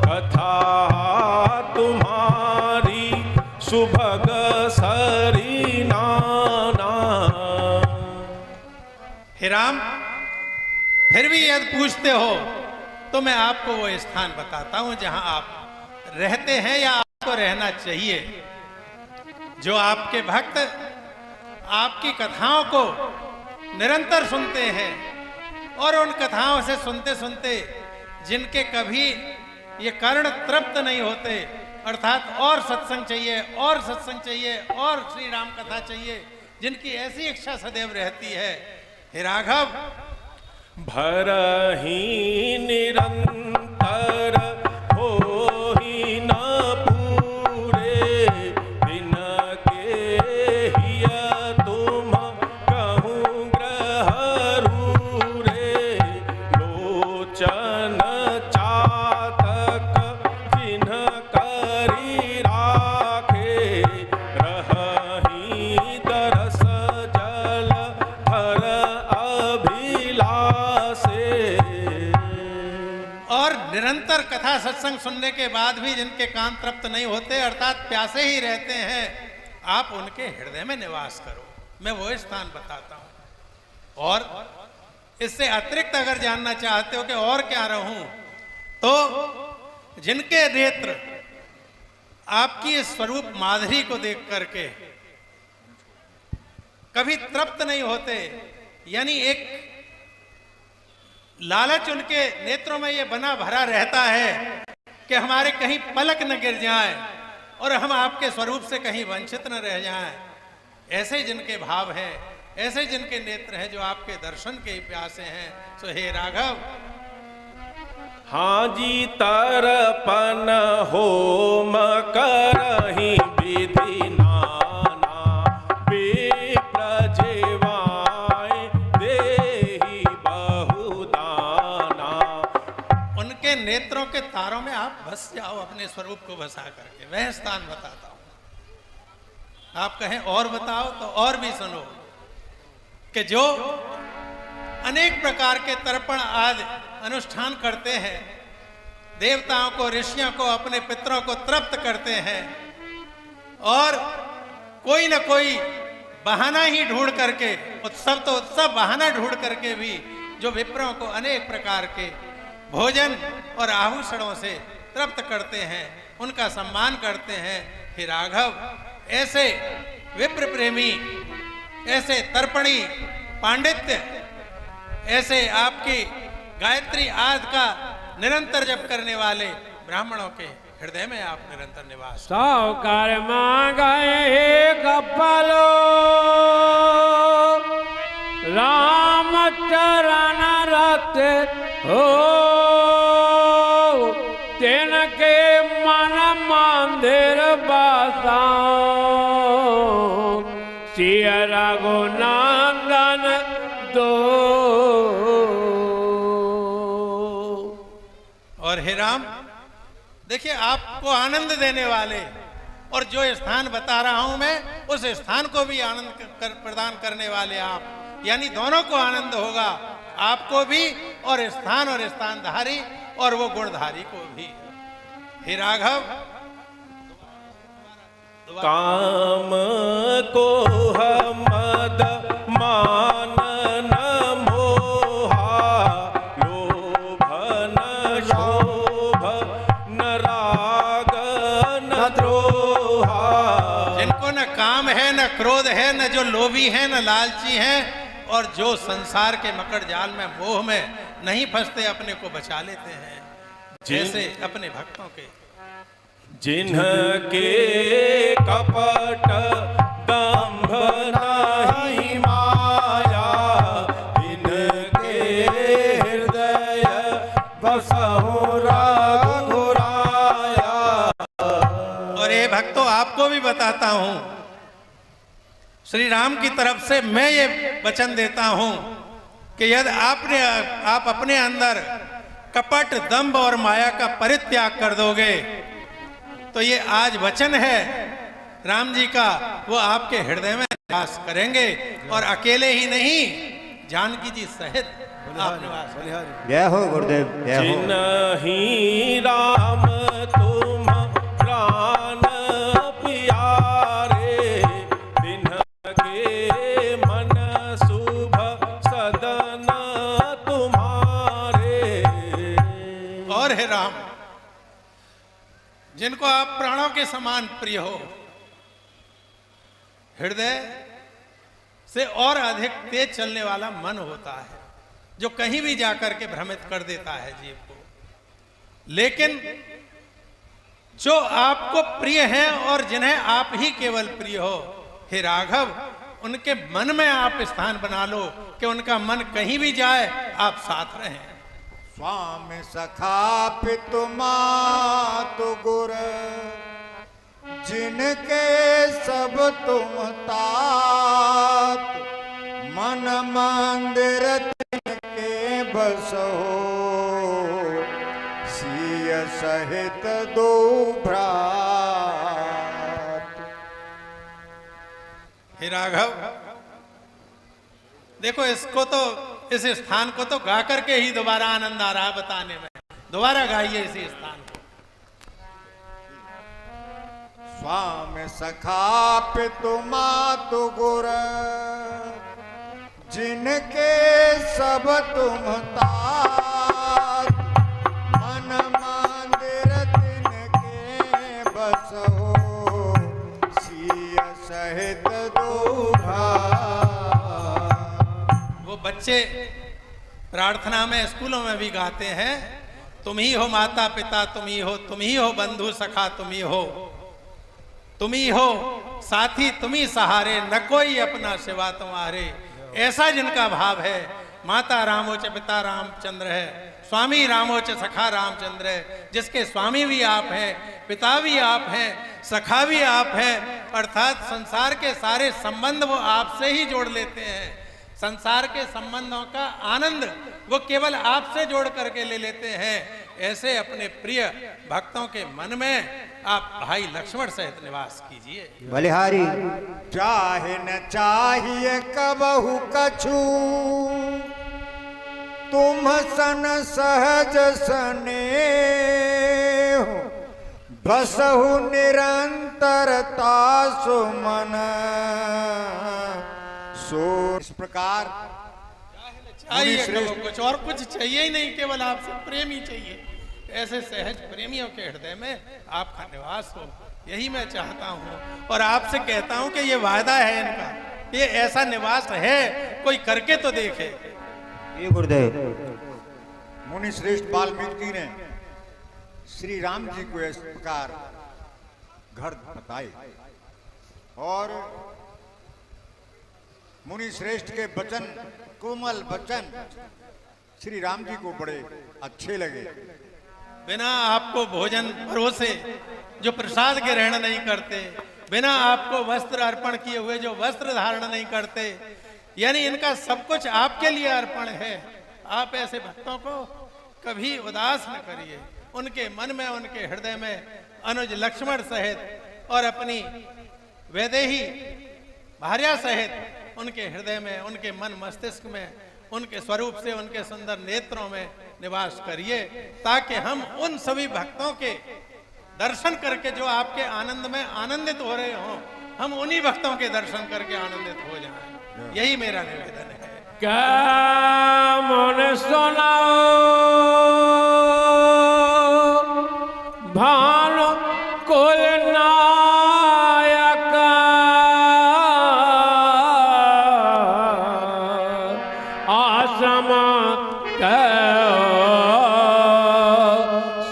कथा तुम्हारी सुभग सरी नाना। हे राम, फिर भी यदि पूछते हो तो मैं आपको वो स्थान बताता हूं जहां आप रहते हैं या आपको रहना चाहिए। जो आपके भक्त आपकी कथाओं को निरंतर सुनते हैं और उन कथाओं से सुनते सुनते जिनके कभी ये कर्ण तृप्त नहीं होते, अर्थात और सत्संग चाहिए, और सत्संग चाहिए, और श्री राम कथा चाहिए, जिनकी ऐसी इच्छा सदैव रहती है, हे राघव, भरहि निरंतर होहि न पूरे दिन के हिय तुम कहूँ ग्रह रूरे लोचन चातक जिन्ह करी राखे रहहि दरस जल हर और निरंतर कथा सत्संग सुनने के बाद भी जिनके कान तृप्त नहीं होते, अर्थात प्यासे ही रहते हैं, आप उनके हृदय में निवास करो। मैं वो स्थान बताता हूं। और इससे अतिरिक्त अगर जानना चाहते हो कि और क्या रहूं, तो जिनके नेत्र आपकी इस स्वरूप माधुरी को देख करके कभी तृप्त नहीं होते, यानी एक लालच उनके नेत्रों में ये बना भरा रहता है कि हमारे कहीं पलक न गिर जाए और हम आपके स्वरूप से कहीं वंचित न रह जाएं। ऐसे जिनके भाव हैं, ऐसे जिनके नेत्र हैं, जो आपके दर्शन के प्यासे हैं, सो हे राघव। हाँ जी, तरपन होम करहि विधि नाना, विप्र जेवाए देहि बहुदाना। उनके नेत्रों के तारों में आप बस जाओ, अपने स्वरूप को बसा करके। वह स्थान बताता हूं। आप कहें और बताओ तो और भी सुनो कि जो अनेक प्रकार के तर्पण आदि अनुष्ठान करते हैं, देवताओं को, ऋषियों को, अपने पितरों को तृप्त करते हैं, और कोई न कोई बहाना ही ढूंढ करके, उत्सव तो उत्सव, बहाना ढूंढ करके भी जो विप्रों को अनेक प्रकार के भोजन और आभूषणों से तृप्त करते हैं, उनका सम्मान करते हैं। हे राघव, ऐसे विप्र प्रेमी, ऐसे तर्पणी पांडित्य, ऐसे आपकी गायत्री आदि का निरंतर जप करने वाले ब्राह्मणों के हृदय में आप निरंतर निवास। साहुकार मांगे कपलो रामचरण रत हो, तिनके मन मंदिर बसाओ, सिय रघुनंदन दो। और हे राम, देखिए आपको आनंद देने वाले और जो स्थान बता रहा हूं मैं, उस स्थान को भी आनंद प्रदान करने वाले आप, यानी दोनों को आनंद होगा, आपको भी और स्थानधारी और वो गुणधारी को भी। हे राघव, काम को मद मान न मोहा, लोभ न शोभ न राग न द्रोहा। जिनको न काम है, न क्रोध है, न जो लोभी है, न लालची है, और जो संसार के मकड़ जाल में, मोह में नहीं फंसते, अपने को बचा लेते हैं, जैसे अपने भक्तों के। जिनके कपट दंभ नहीं माया, इनके हृदय बसहु रघुराया। और ये भक्तों, आपको भी बताता हूं, श्री राम की तरफ से मैं ये वचन देता हूं कि यदि आप अपने अंदर कपट, दंभ और माया का परित्याग कर दोगे, तो ये आज वचन है राम जी का, वो आपके हृदय में निवास करेंगे, और अकेले ही नहीं, जानकी जी सहित आप निवास करेंगे। जय हो गुरुदेव, जय हो। जिनहि राम तुम प्राण प्यारे, तिनके मन शुभ सदन तुम्हारे। और हे राम, जिनको आप प्राणों के समान प्रिय हो, हृदय से और अधिक तेज चलने वाला मन होता है, जो कहीं भी जाकर के भ्रमित कर देता है जीव को। लेकिन जो आपको प्रिय हैं और जिन्हें आप ही केवल प्रिय हो, हे राघव, उनके मन में आप स्थान बना लो कि उनका मन कहीं भी जाए, आप साथ रहें। स्वामी सखा पितु मातु गुर, जिनके सब तुम तात, मन मंदिर तिनके बसो, सिय सहित दो भ्रात। हे राघव, देखो इसको तो, इस स्थान को तो गा करके ही दोबारा आनंद आ रहा है बताने में। दोबारा गाइए इसी स्थान को। स्वामी सखा पितु मातु गुर, जिनके सब तुम तात, मन मंदिर तिनके बसो, सिय सहित दो। वो बच्चे प्रार्थना में स्कूलों में भी गाते हैं, तुम ही हो माता पिता, तुम ही हो बंधु सखा, तुम ही हो साथी, तुम ही सहारे, न कोई अपना सिवा तुम्हारे। ऐसा जिनका भाव है, माता रामोच पिता रामचंद्र है, स्वामी रामोच सखा रामचंद्र है, जिसके स्वामी भी आप हैं, पिता भी आप हैं, सखा भी आप हैं, अर्थात संसार के सारे संबंध वो आपसे ही जोड़ लेते हैं। संसार के संबंधों का आनंद वो केवल आपसे जोड़ करके ले लेते हैं। ऐसे अपने प्रिय भक्तों के मन में आप भाई लक्ष्मण सहित निवास कीजिए। बलिहारी चाहे न चाहिए कबहु कछु, तुम सन सहज स्नेह, बसहु निरंतरता सुमन सो। इस प्रकार चाहिए कुछ और कुछ चाहिए ही नहीं, केवल आपसे प्रेम ही चाहिए। ऐसे सहज प्रेमियों के हृदय में आपका निवास हो, यही मैं चाहता हूँ। और आपसे कहता हूँ कि ये वायदा है इनका, ये ऐसा निवास है, कोई करके तो देखे। ये गुरुदेव मुनि श्रेष्ठ वाल्मीकि ने श्री राम जी को इस प्रकार घर बताए और मुनि श्रेष्ठ के वचन, कोमल वचन श्री राम जी को बड़े अच्छे लगे। बिना आपको भोजन परोसे जो प्रसाद ग्रहण नहीं करते, बिना आपको वस्त्र अर्पण किए हुए जो वस्त्र धारण नहीं करते, यानी इनका सब कुछ आपके लिए अर्पण है। आप ऐसे भक्तों को कभी उदास न करिए। उनके मन में, उनके हृदय में अनुज लक्ष्मण सहित और अपनी वैदेही भार्या सहित उनके हृदय में, उनके मन मस्तिष्क में, उनके स्वरूप से, उनके सुंदर नेत्रों में निवास करिए, ताकि हम उन सभी भक्तों के दर्शन करके जो आपके आनंद में आनंदित हो रहे हों, हम उन्हीं भक्तों के दर्शन करके आनंदित हो जाएं। यही मेरा निवेदन है। क्या मन सुनाओ भान कुल नायक, आश्रम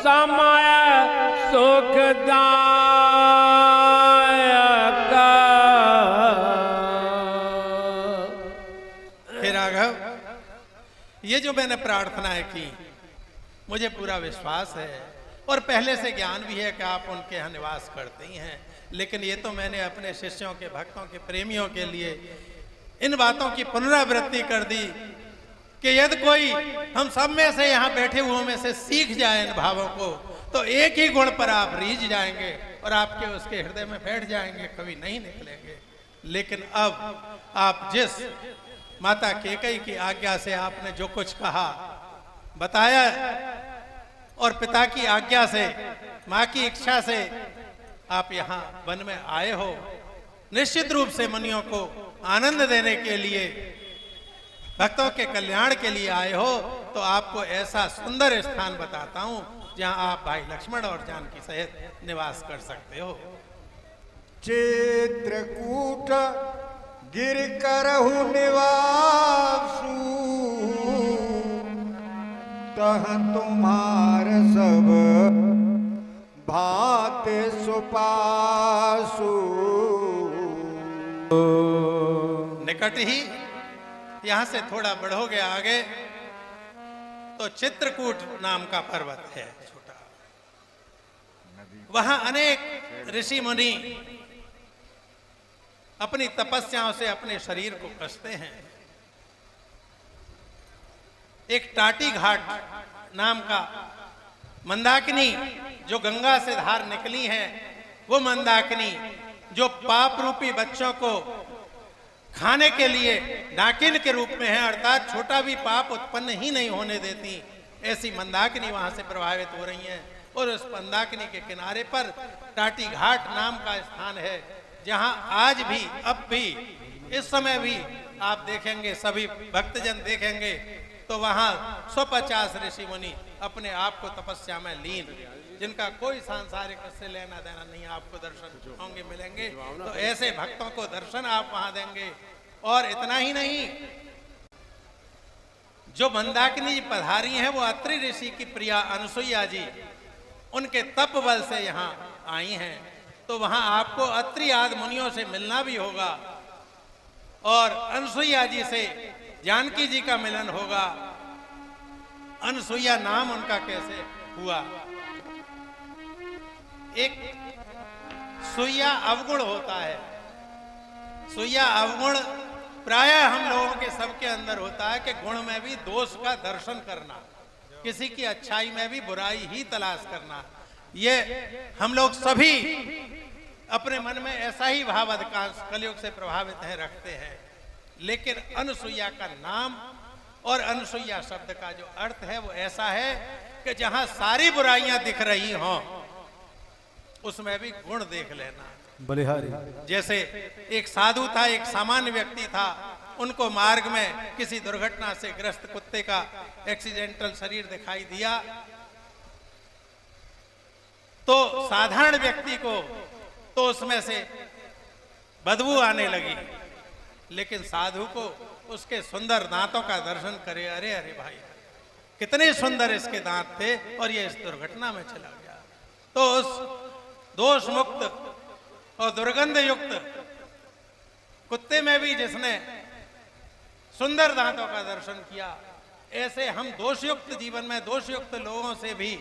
समय सुखदायक। हे राघव, ये जो मैंने प्रार्थनाएं की, मुझे पूरा विश्वास है और पहले से ज्ञान भी है कि आप उनके यहाँ निवास करते ही हैं, लेकिन ये तो मैंने अपने शिष्यों के, भक्तों के, प्रेमियों के लिए इन बातों की पुनरावृत्ति कर दी कि यदि कोई हम सब में से, यहाँ बैठे हुओं में से सीख जाए इन भावों को, तो एक ही गुण पर आप रीझ जाएंगे और आपके उसके हृदय में बैठ जाएंगे, कभी नहीं निकलेंगे। लेकिन अब आप जिस माता कैकेयी की आज्ञा से आपने जो कुछ कहा, बताया, और पिता की आज्ञा से, माँ की इच्छा से आप यहाँ वन में आए हो, निश्चित रूप से मुनियों को आनंद देने के लिए, भक्तों के कल्याण के लिए आए हो, तो आपको ऐसा सुंदर स्थान बताता हूँ जहाँ आप भाई लक्ष्मण और जानकी सहित निवास कर सकते हो। चित्रकूट गिर करहु निवासु, तह तुम्हार सब भाते सुपासु। निकट ही यहां से थोड़ा बढ़ोगे आगे तो चित्रकूट नाम का पर्वत है छोटा, वहां अनेक ऋषि मुनि अपनी तपस्याओं से अपने शरीर को कसते हैं। एक टाटी घाट नाम का मंदाकिनी जो गंगा से धार निकली है, वो मंदाकिनी जो पाप रूपी बच्चों को खाने के लिए डाकिन के रूप में है, अर्थात छोटा भी पाप उत्पन्न ही नहीं होने देती, ऐसी मंदाकिनी वहां से प्रभावित हो रही हैं। और उस मंदाकिनी के किनारे पर टाटी घाट नाम का स्थान है, जहां आज भी, अब भी, इस समय भी आप देखेंगे, सभी भक्तजन देखेंगे तो वहां 150 ऋषि मुनि अपने आप को तपस्या में लीन, जिनका कोई सांसारिक से लेना देना नहीं, आपको दर्शन होंगे, मिलेंगे। तो ऐसे भक्तों को दर्शन आप वहां देंगे। और इतना ही नहीं, जो मंदाकिनी जी पधारी हैं वो अत्रि ऋषि की प्रिया अनुसुईया जी उनके तप बल से यहाँ आई हैं, तो वहां आपको अत्रि आदि मुनियों से मिलना भी होगा और अनुसुईया जी से जानकी जी का मिलन होगा। अनुसुईया नाम उनका कैसे हुआ? एक सुईया अवगुण होता है। सुईया अवगुण प्रायः हम लोगों के सबके अंदर होता है कि गुण में भी दोष का दर्शन करना, किसी की अच्छाई में भी बुराई ही तलाश करना। ये हम लोग सभी अपने मन में ऐसा ही भाव अधिकांश कलयुग से प्रभावित है रखते हैं। लेकिन अनुसुईया का नाम और अनुसुईया शब्द का जो अर्थ है वो ऐसा है कि जहां सारी बुराइयां दिख रही हों उसमें भी गुण देख लेना। बलिहारी जैसे एक साधु था, एक सामान्य व्यक्ति था, उनको मार्ग में किसी दुर्घटना से ग्रस्त कुत्ते का एक्सीडेंटल शरीर दिखाई दिया तो साधारण व्यक्ति को तो उसमें से बदबू आने लगी, लेकिन साधु को उसके सुंदर दांतों का दर्शन करे, अरे अरे भाई कितने सुंदर इसके दांत थे और ये इस दुर्घटना में चला गया। तो उस दोष मुक्त और दुर्गंध युक्त कुत्ते में भी जिसने सुंदर दांतों का दर्शन किया, ऐसे हम दोषयुक्त जीवन में दोषयुक्त लोगों से भी,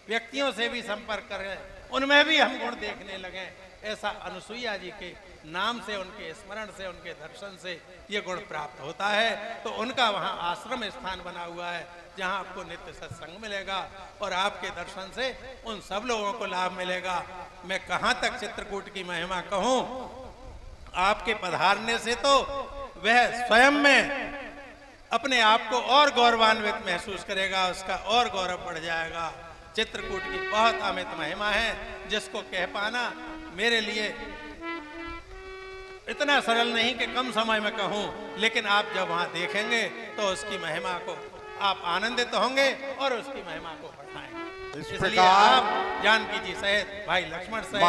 व्यक्तियों से भी संपर्क करें, उनमें भी हम गुण देखने लगे। ऐसा अनुसुईया जी के नाम से, उनके स्मरण से, उनके दर्शन से ये गुण प्राप्त होता है। तो उनका वहाँ आश्रम स्थान बना हुआ है जहाँ आपको नित्य सत्संग मिलेगा और आपके दर्शन से उन सब लोगों को लाभ मिलेगा। मैं कहाँ तक चित्रकूट की महिमा कहूँ, आपके पधारने से तो वह स्वयं में अपने आप को और गौरवान्वित महसूस करेगा, उसका और गौरव बढ़ जाएगा। चित्रकूट की बहुत अमित महिमा है जिसको कह पाना मेरे लिए इतना सरल नहीं कि कम समय में कहूं, लेकिन आप जब वहां देखेंगे तो उसकी महिमा को आप आनंदित होंगे और उसकी महिमा को बढ़ाएंगे। इसलिए आप जानकी जी सहित भाई लक्ष्मण सहित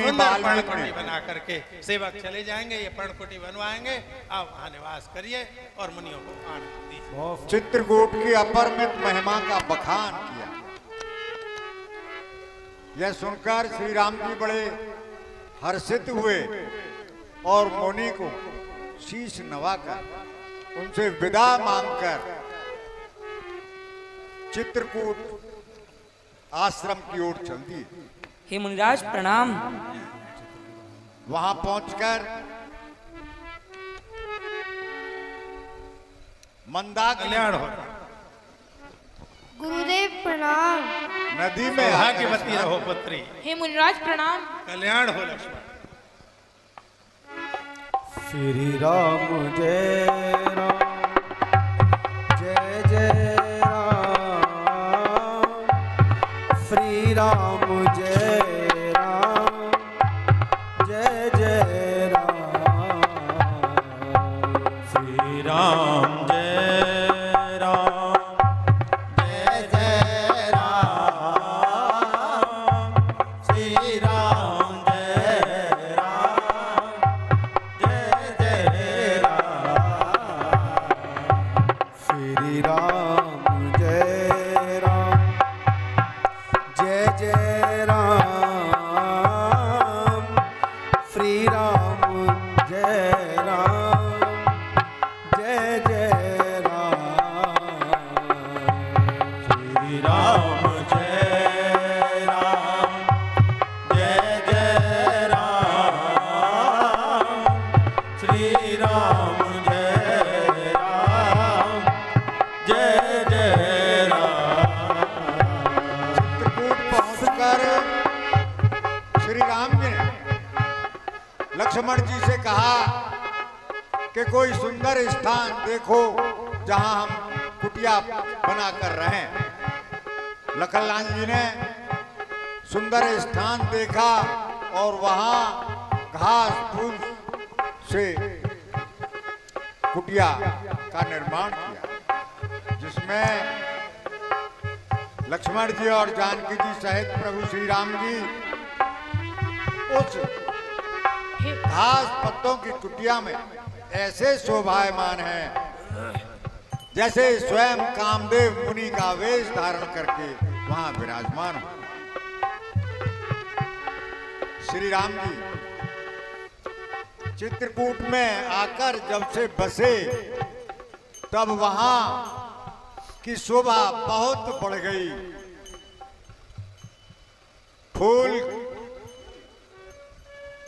सुंदर पर्णकुटी बना करके सेवक चले जाएंगे, ये पर्णकुटी बनवाएंगे, आप वहां निवास करिए और मुनियों को आनंद दीजिए। चित्रकूट की अपरमित महिमा का बखान किया। यह सुनकर श्री राम जी बड़े हर्षित हुए और मुनि को शीश नवाकर उनसे विदा मांगकर चित्रकूट आश्रम की ओर चल दिए। हे मुनिराज प्रणाम। वहां पहुंचकर मंदाकिनी कल्याण हो, गुरुदेव प्रणाम। नदी में भाग्यवती रहो पुत्री। हे मुनिराज प्रणाम। कल्याण हो लक्ष्मण। श्री राम जय राम, जय जय राम, श्री राम जय राम, जय जय राम, श्री राम जय राम, जय जय राम, श्री राम जय राम, जय जय राम, श्री राम जय राम, जय जय राम, श्री राम जय राम, जय जय राम, श्री राम जय राम, जय जय राम, श्री राम जय राम, जय जय राम। चित्रकूट पहुंचकर श्री राम जी ने लक्ष्मण जी से कहा कि कोई सुंदर स्थान देखो जहां हम कुटिया बनाकर रहें। लखनलाल जी ने सुंदर स्थान देखा और वहां घास फूस से कुटिया का निर्माण किया, जिसमें लक्ष्मण जी और जानकी जी सहित प्रभु श्री राम जी उस घास पत्तों की कुटिया में ऐसे शोभायमान हैं जैसे स्वयं कामदेव मुनि का वेश धारण करके वहां विराजमान हो। श्री राम जी चित्रकूट में आकर जब से बसे तब वहां की शोभा बहुत बढ़ गई। फूल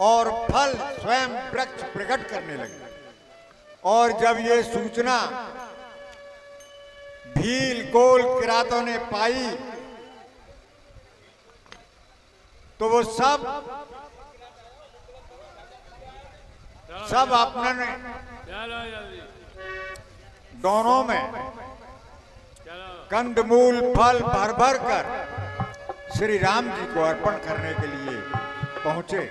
और फल स्वयं वृक्ष प्रकट करने लगे। और जब ये सूचना भील गोल किरातों ने पाई तो वो सब अपने दोनों में कंदमूल फल भर भर कर श्री राम जी को अर्पण करने के लिए पहुंचे।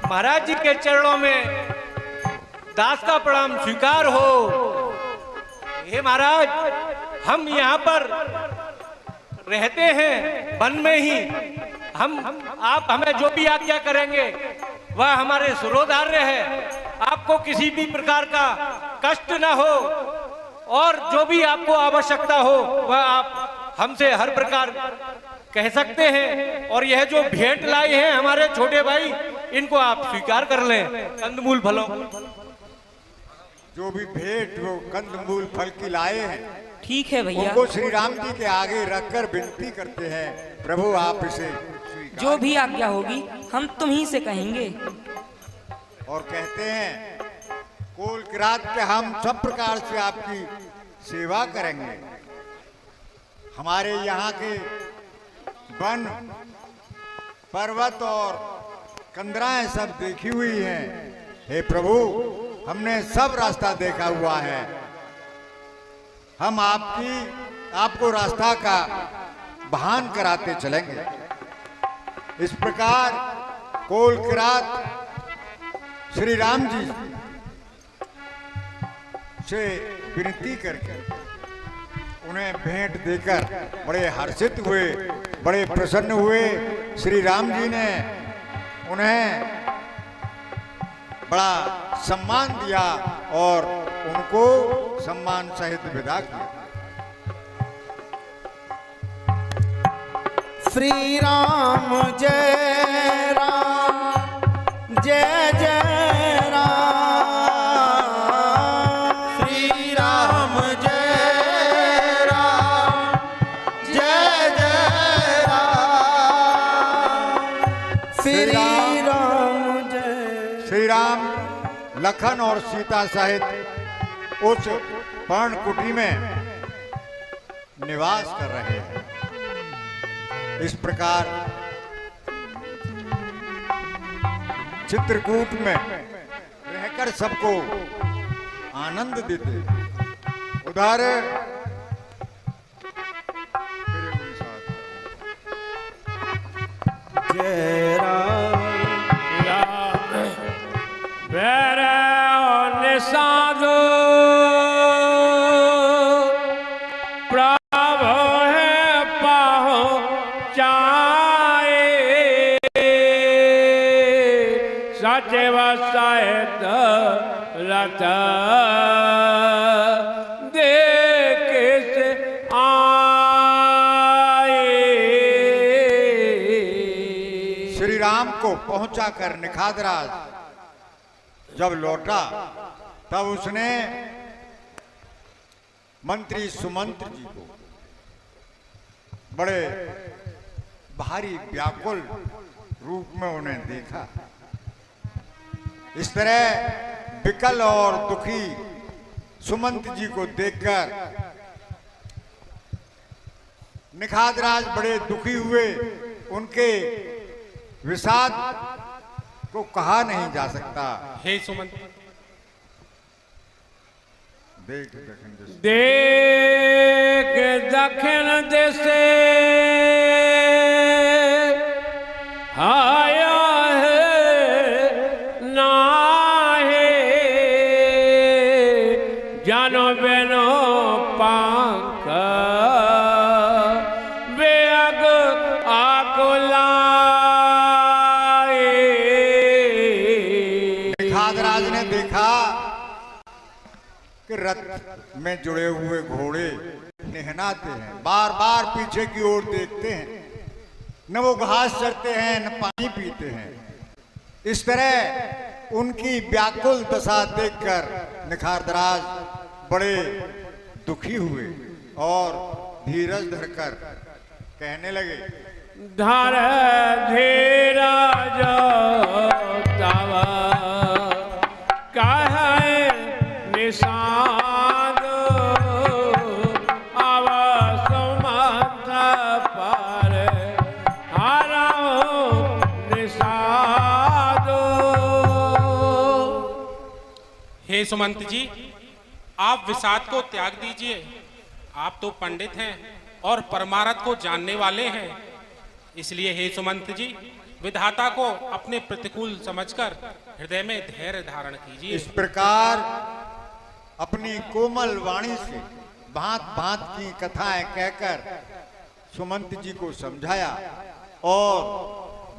महाराज जी के चरणों में दास का प्रणाम स्वीकार हो। हे महाराज, हम यहाँ पर रहते हैं वन में ही। आप हमें जो भी आज्ञा करेंगे वह हमारे सुरोधार्य है। आपको किसी भी प्रकार का कष्ट ना हो और जो भी आपको आवश्यकता हो वह आप हमसे हर प्रकार कह सकते हैं। और यह जो भेंट लाए हैं हमारे छोटे भाई, इनको आप स्वीकार कर लें। कंदमूल फलों, जो भी भेंट वो कंदमूल फल की लाए हैं, ठीक है भैया, उनको श्री राम जी के आगे रखकर विनती करते हैं, प्रभु आप इसे जो भी आज्ञा होगी हम तुम्ही से कहेंगे। और कहते हैं कोल किरात के हम सब प्रकार से आपकी सेवा करेंगे। हमारे यहाँ के वन पर्वत और कंदराएं सब देखी हुई हैं। हे प्रभु, हमने सब रास्ता देखा हुआ है। हम आपको रास्ता का भान कराते चलेंगे। इस प्रकार कोल किरात श्री राम जी से विनती करके उन्हें भेंट देकर बड़े हर्षित हुए, बड़े प्रसन्न हुए। श्री राम जी ने उन्हें बड़ा सम्मान दिया और उनको सम्मान सहित विदा किया। श्री राम जय राम जय जय राम। श्री राम जय राम जय जय राम। श्री राम जय। श्री राम लखन और सीता सहित उस पर्णकुटी में निवास कर रहे हैं। इस प्रकार चित्रकूट में रहकर सबको आनंद देते। उधर जय राम साधु प्रभु है पहुँचाए सच वसायत रथ देख से आए। श्री राम को पहुंचा कर निखादराज जब लौटा तब उसने मंत्री सुमंत्र जी को बड़े भारी व्याकुल रूप में उन्हें देखा। इस तरह विकल और दुखी सुमंत्र जी को देखकर निखादराज बड़े दुखी हुए। उनके विषाद को कहा नहीं जा सकता। हे सुमंत, देख दक्षिण देशे आया है नाहे जानो बेनो पंख बेअग आकुलाए। निषादराज ने देखा कि रथ में जुड़े हुए घोड़े निहनाते हैं, बार बार पीछे की ओर देखते हैं, न वो घास चरते हैं न पानी पीते हैं। इस तरह उनकी व्याकुल दशा देखकर निषादराज बड़े दुखी हुए और धीरज धरकर कहने लगे, धर धीरज तव कहे निषाद अब सुमंत पर हरौ निषाद। हे सुमंत जी, आप विषाद को त्याग दीजिए। आप तो पंडित हैं और परमार्थ को जानने वाले हैं, इसलिए हे सुमंत जी, विधाता को अपने प्रतिकूल समझकर हृदय में धैर्य धारण कीजिए। इस प्रकार अपनी कोमल वाणी से भांत भांत की कथाएं कहकर सुमंत जी को समझाया और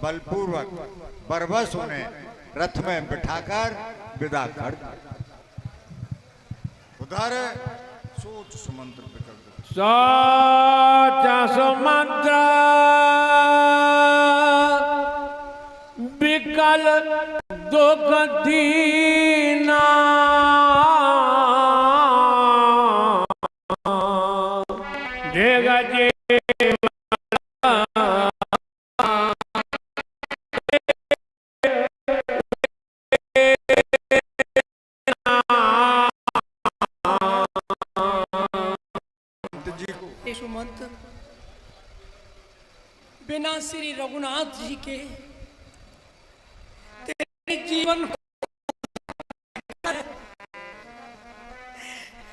बलपूर्वक बरबस उन्हें रथ में बिठाकर विदा कर दिया। उधर सोच सुमंत्र सोच सुमंत्र विकल दुख दीना देगा जे सुमंत, बिना श्री रघुनाथ जी के तेरे जीवन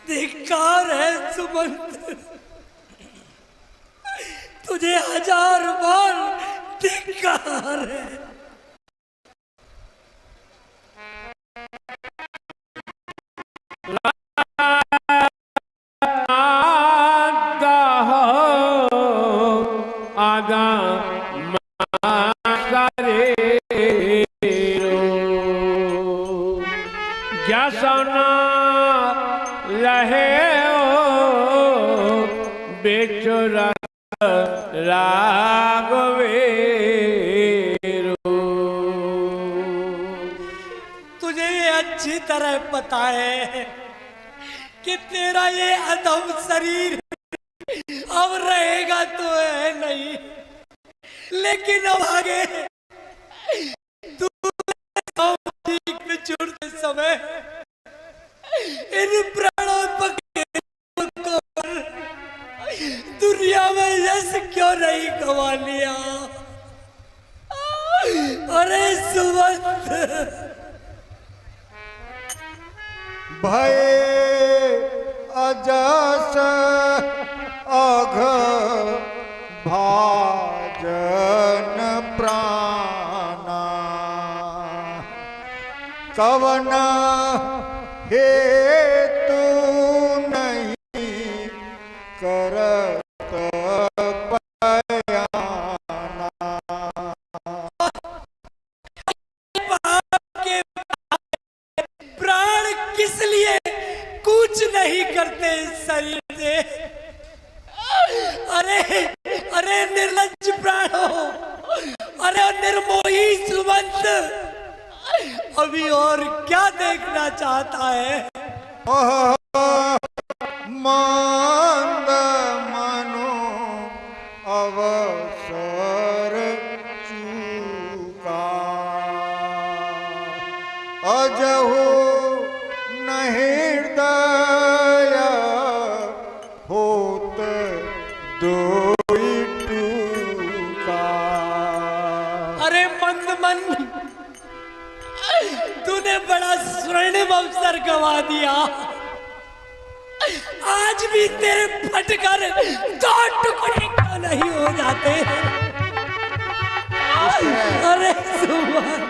धिक्कार है सुमंत, तुझे 1000 बार धिक्कार है। तुझे ये अच्छी तरह पता है कि तेरा ये अधम शरीर अब रहेगा तो है नहीं, लेकिन अब आगे तू में जुड़ते समय इन प्राणों को दुनिया में यश क्यों नहीं गवा लिया? अरे सुमंत, भय अजस अघ भाजन प्राणा कवन हेतु नहीं करत पयाना। प्राण किस लिए कुछ नहीं करते शरीर से? अरे अरे निर्लज्ज प्राणों, अरे निर्मोही सुमंत, अभी और क्या देखना चाहता है? मंद मनो अवसर चूका अजहु न हृदय होत दोई टूका। अरे मंद मन, तूने बड़ा स्वर्णिम अवसर गवा दिया। आज भी तेरे फटकर 2 टुकड़े क्यों नहीं हो जाते? अरे सुमंत,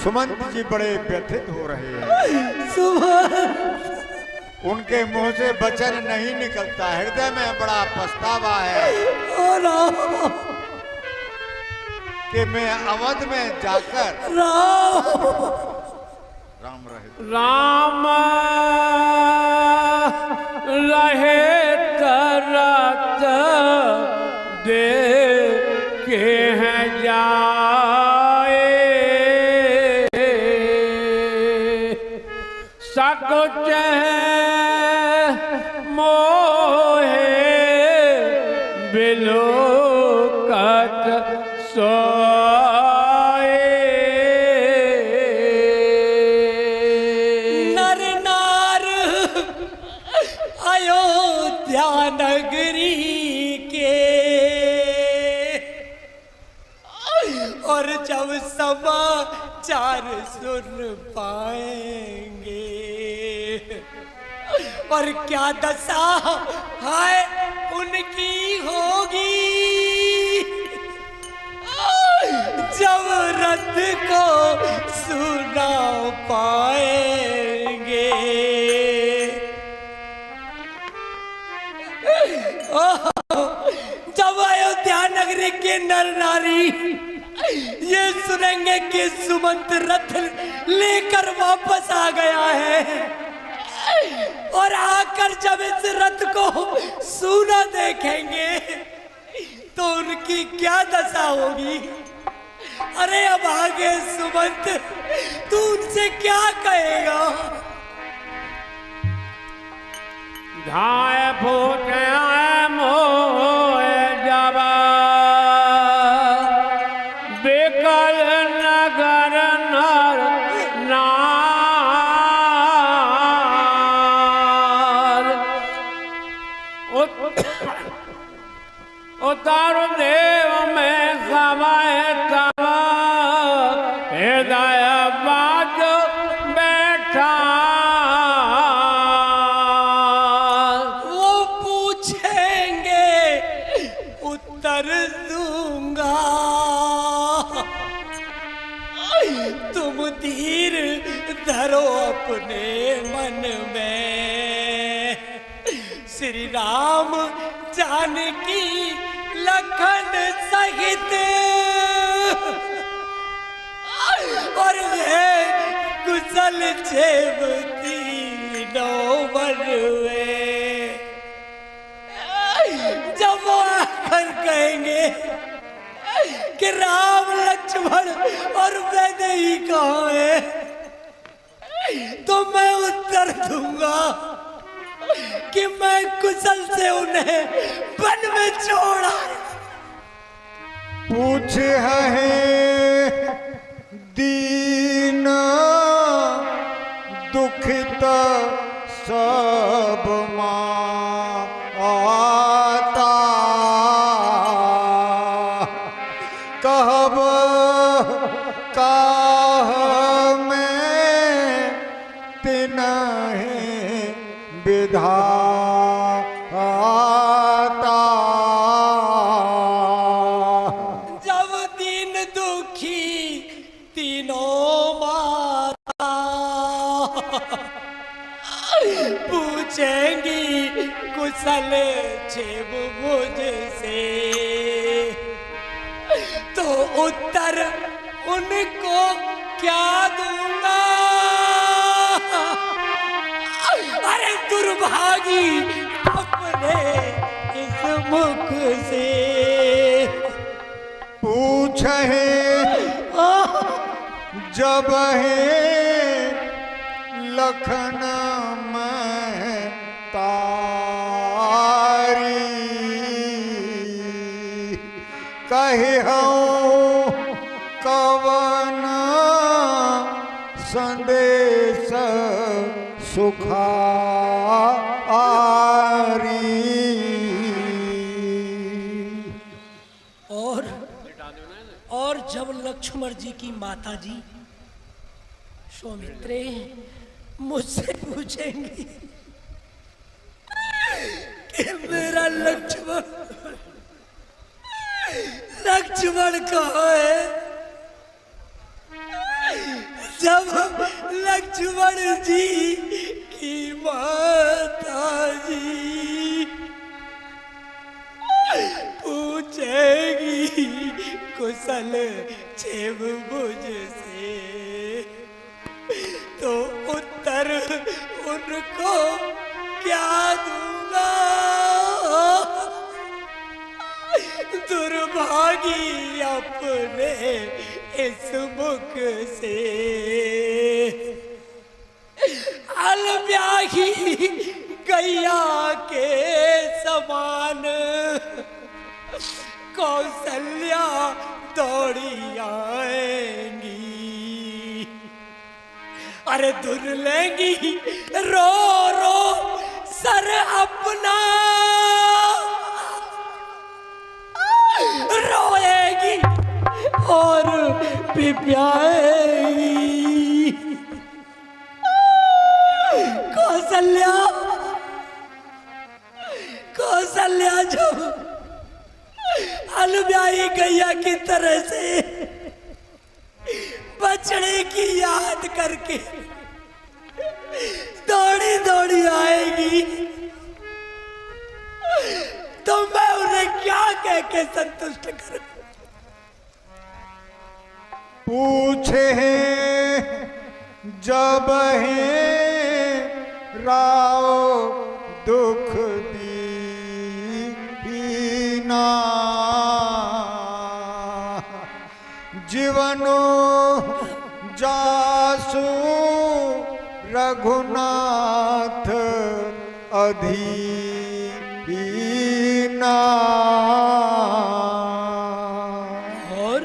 सुमंत जी बड़े व्यथित हो रहे हैं। सुमंत, उनके मुंह से वचन नहीं निकलता, हृदय में बड़ा पछतावा है कि मैं अवध में जाकर राम रहे तरत दे के हैं जाए सकुच मोहे बिलोकत सोए नर नार अयोध्या नगरी के और जब समाचार सुन पाएंगे और क्या दशा है उनकी होगी जब रथ को सुना पाएंगे। जब अयोध्या नगरी के नर नारी ये सुनेंगे कि सुमंत रथ लेकर वापस आ गया है और आकर जब इस रथ को सूना देखेंगे तो उनकी क्या दशा होगी। अरे अब आगे सुमंत तू उनसे क्या कहेगा। धाय फूटे मोए जब बेकल नगर नर नार उतार देव में समय तब हृदय बात बैठा वो पूछेंगे उत्तर दूंगा तुम धीर धरो अपने मन में श्री राम जानकी लखन सहित और ये कुशल छेब तीनों बनवे जब वो आकर कहेंगे कि राम लक्ष्मण और वैदेही कहाँ है तो मैं उत्तर दूंगा कि मैं कुशल से उन्हें वन में छोड़ा। पूछ है दीन दुखित सब माता कहब काह में तिनहि विधाता जब दीन दुखी तीनों माता पूछेंगी कुशल छेब मुझसे तो उत्तर उनको क्या दूंगा। अरे दुर्भागी अपने इस मुख से पूछे जब है लखन में तारी कहे हूँ कवन संदेश सुखारी और जब लक्ष्मण जी की माता जी सौमित्रे मुझसे पूछेंगी कि मेरा लक्ष्मण कहाँ है जब लक्ष्मण जी की माता जी पूछेगी कुशल छेब मुझसे तो इस मुख से अलब्याही गैया के समान कौशल्या दौड़ी आएंगी, अरे धुन लेंगी रो रो सर अपना, रोएगी और पिप्याएगी। कौशल्या कौशल्या जो अलब्याही गैया की तरह से बछड़े की याद करके दौड़ी दौड़ी आएगी, तो मैं उन्हें क्या कह के संतुष्ट करूं? पूछे जब है राव दुख दीना, जीवनो जासु रघुनाथ अधीना। और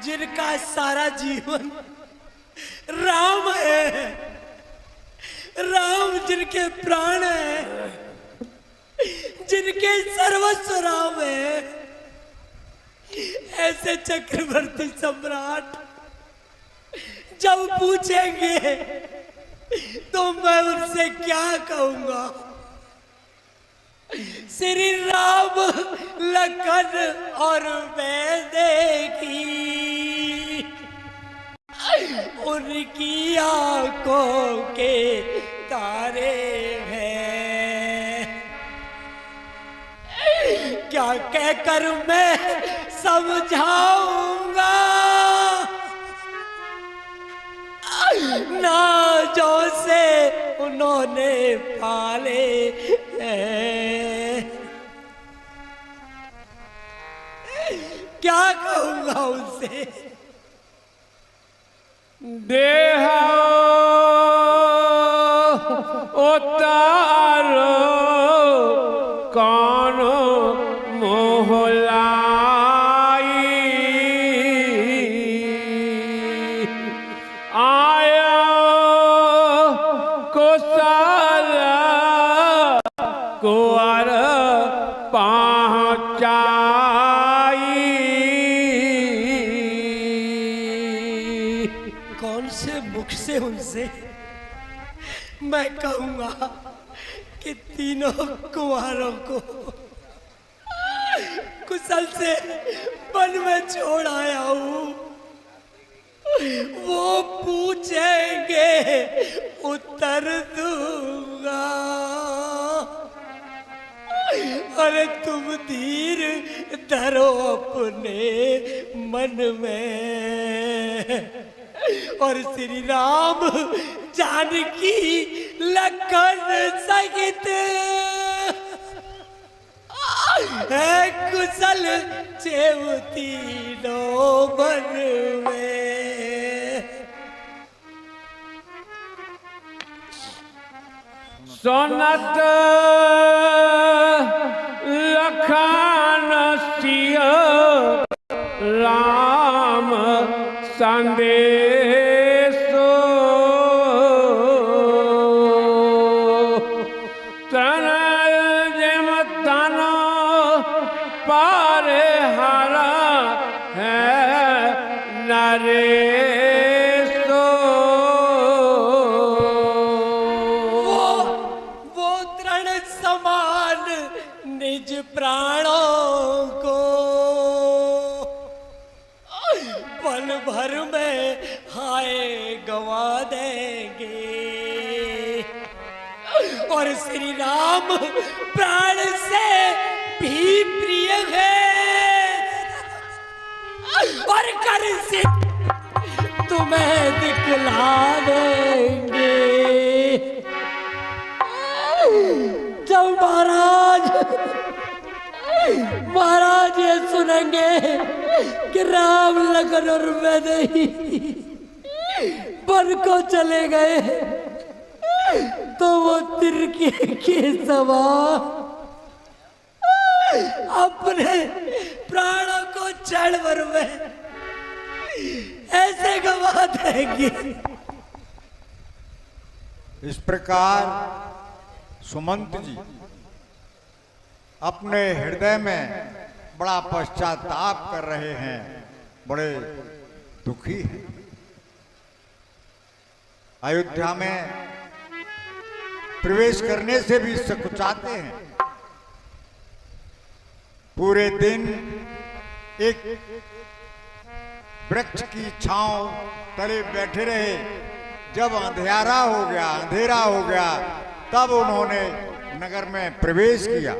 जिनका सारा जीवन राम है, राम जिनके प्राण है, जिनके सर्वस्व राम है, ऐसे चक्रवर्ती सम्राट जब पूछेंगे तो मैं उनसे क्या कहूंगा? श्री राम लखन और मैं देखी, उनकी आंखों के तारे हैं। क्या कहकर मैं समझाऊंगा? ना जो से उन्होंने पाले हैं, क्या कहूंगा उनसे? देहा उतारो कौन मोहलाई, आया कुशल कुंवर पहुंचाई। कौन से मुख से उनसे मैं कहूंगा कि तीनों कुंवारों को कुशल से वन में छोड़ आया हूं। वो पूछेंगे उत्तर दूंगा। अरे तुम धीर धरो अपने मन में, और श्री राम जानकी लखन सहित है कुशल चेवती नो बन में। सोनत लखन सिया राम संदेशो, तनल जिम तनो पारे हरा है नरेशो। वो तृण समान निज प्राणों को पल भर में हाय गवा देंगे, और श्री राम प्राण से भी प्रिय है, और कर से तुम्हें दिखला देंगे। जब महाराज ये सुनेंगे कि राम लखन और वैदेही वन को चले गए तो वो तिरके के सवार अपने प्राणों को क्षण भर में ऐसे गवा देंगे। इस प्रकार सुमंत जी अपने हृदय में बड़ा पश्चाताप कर रहे हैं, बड़े दुखी हैं। अयोध्या में प्रवेश करने से भी सकुचाते हैं। पूरे दिन एक वृक्ष की छांव तले बैठे रहे। जब अंधेरा हो गया तब उन्होंने नगर में प्रवेश किया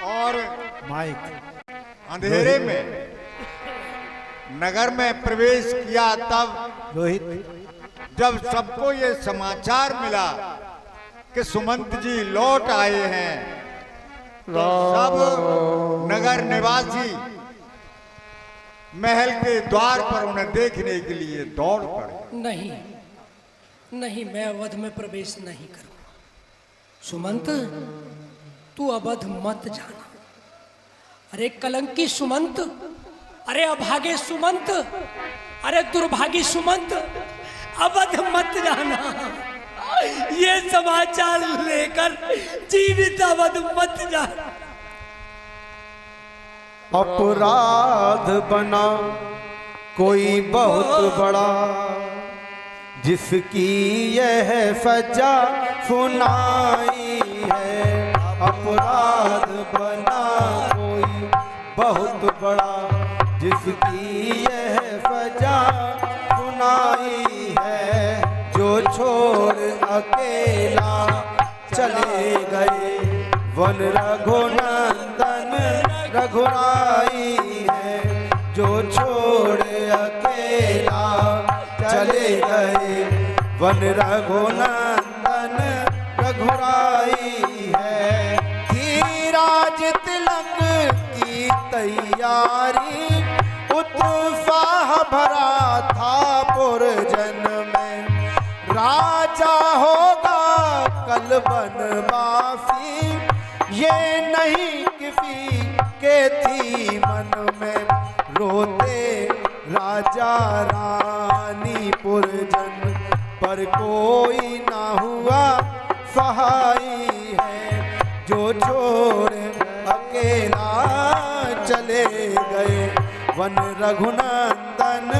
और अंधेरे में नगर में प्रवेश किया। तब रोहित जब सबको ये समाचार मिला कि सुमंत जी लौट आए हैं तो सब नगर निवासी महल के द्वार पर उन्हें देखने के लिए दौड़ पड़े। नहीं नहीं, मैं अवध में प्रवेश नहीं करूंगा। सुमंत, तू अवध मत जाना। अरे कलंकी सुमंत, अरे अभागे सुमंत, अरे दुर्भागी सुमंत, अवध मत जाना। ये समाचार लेकर जीवित अवध मत जाना। अपराध बना कोई बहुत बड़ा, जिसकी यह सजा सुनाई है। अपराध बना कोई बहुत बड़ा, जिसकी यह सजा सुनाई है। जो छोड़ अकेला चले गए वन रघुनंदन रघुराई है। जो छोड़ अकेला चले गए वन रघुनंदन रघुराई है। थी राज तिलक की तैयारी, उत्साह भरा था पुरजन में। राजा होगा कल बनवासी, ये नहीं किसी के थी मन में। रोते राजा रानी पुरजन, पर कोई ना हुआ सहाई है। जो छोड़ अकेला चले गए वन रघुनंदन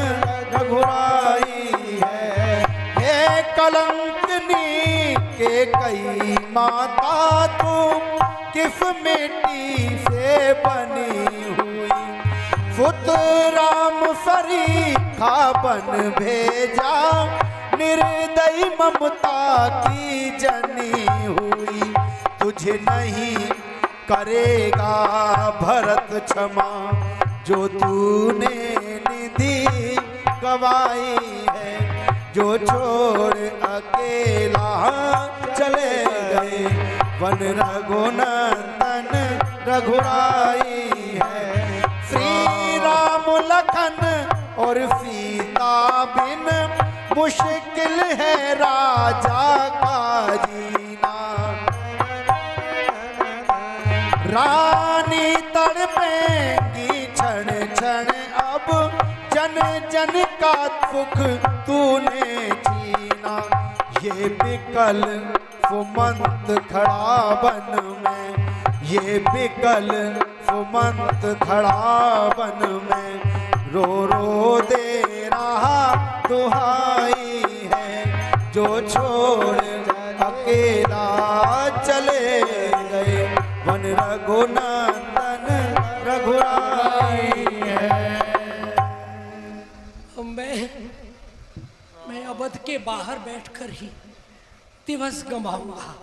रघुराई है। हे कलंकनी के कई माता तू, किस मिट्टी से बनी हुई। सुत राम सरीखा बन भेजा, निर्दयी ममता की जनी हुई। तुझे नहीं करेगा भरत क्षमा, जो तूने निधि गवाई है। जो छोड़ अकेला चले गए वन रघुनंदन रघुराई है। श्री राम लखन और सीता बिन, मुश्किल है राजा का जीना। रानी तड़पेंगी क्षण क्षण, अब जन जन का सुख तूने छीना। ये बिकल सुमंत खड़ा वन में, ये बिकल सुमंत खड़ा वन में। रो रो दे रहा दुहाई है। जो छोड़ अकेला चले गए वन रघुनंदन रघुराई है। मैं अवध के बाहर बैठकर ही दिवस गंवाऊंगा,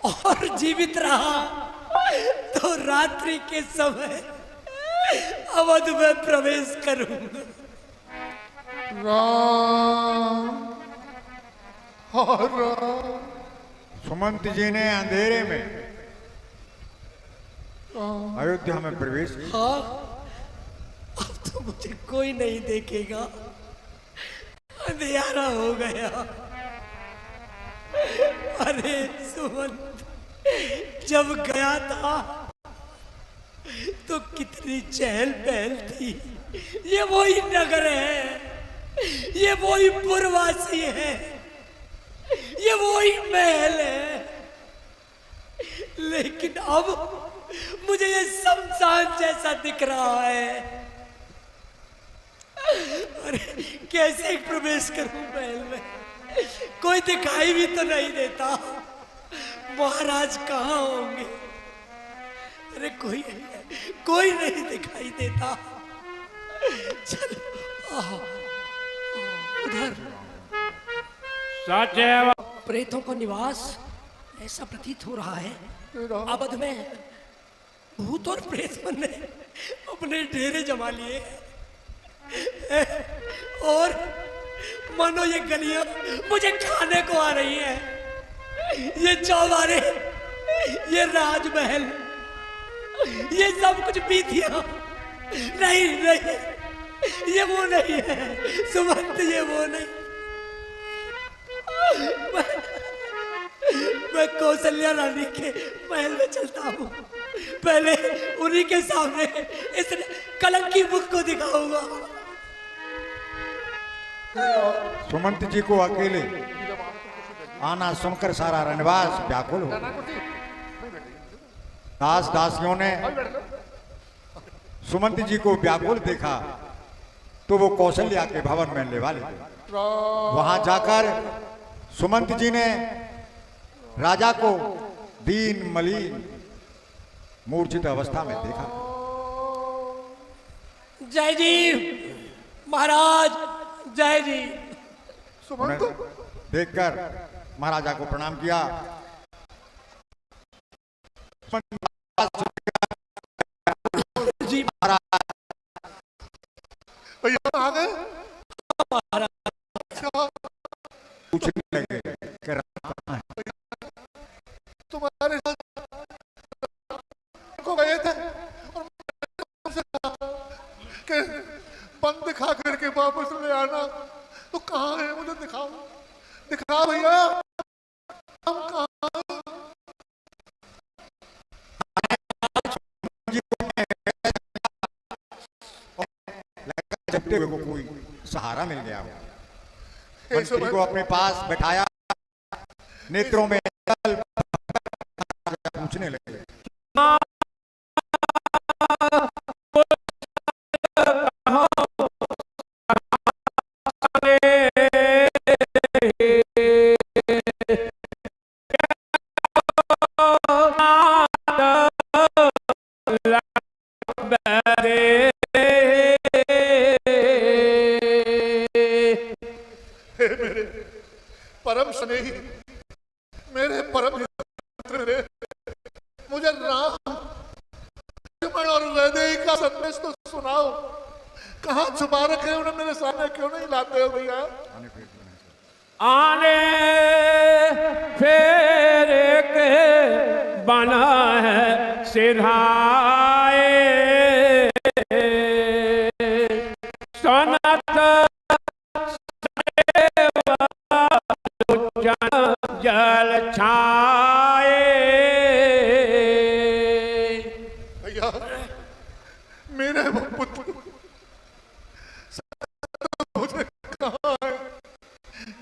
और जीवित रहा तो रात्रि के समय अवध में प्रवेश करूंगा। सुमंत जी ने अंधेरे में अयोध्या में प्रवेश। हाँ, अब तो मुझे कोई नहीं देखेगा, अंधियारा हो गया। अरे सुमंत, जब गया था तो कितनी चहल पहल थी। ये वही नगर है, ये वही पुरवासी है, ये वही महल है, लेकिन अब मुझे ये शमशान जैसा दिख रहा है। अरे कैसे प्रवेश करूं महल में, कोई दिखाई भी तो नहीं देता। महाराज कहाँ होंगे? अरे कोई नहीं दिखाई देता। चलो उधर प्रेतों का निवास ऐसा प्रतीत हो रहा है। अवध में भूत और प्रेतों ने अपने डेरे जमा लिए और मानो ये गलियां मुझे खाने को आ रही है। ये चौबारे, ये राजमहल, ये सब कुछ बीतियां। नहीं नहीं, ये वो नहीं है सुमंत, ये वो नहीं। मैं कौशल्या रानी के महल में चलता हूँ, पहले उन्हीं के सामने इस कलंकी मुख को दिखाऊंगा। सुमंत जी को अकेले आना सुनकर सारा रनवास व्याकुल हो। दास दासियों ने सुमंत जी को व्याकुल देखा तो वो कौशल्या के भवन में ले वाले। वहां जाकर सुमंत जी ने राजा को दीन मलिन मूर्छित अवस्था में देखा। जय जी महाराज, जय जी। सुमंत देखकर महाराजा को प्रणाम किया। जी महाराज भैया आ गए। पूछने लगे कि राम कहाँ है? तुम्हारे साथ को गए थे और कि बंद दिखा करके वापस ले आना। तो कहाँ है, मुझे दिखाओ, दिखा भैया हम कहाँ हैं? जबते हुए को कोई सहारा मिल गया। मंत्री को अपने पास बैठाया, नेत्रों में पूछने लगे। परम स्नेही, मेरे परम मित्र रे, मुझे राम लक्ष्मण और वैदेही का संदेश तो सुनाओ। कहाँ छुपा रखे उन्हें, मेरे सामने क्यों नहीं लाते हो भैया? आने फेरे के बना है सिधाए, सनत जल छाए। भैया मेरे वो पुत्र मुझे कहाँ है?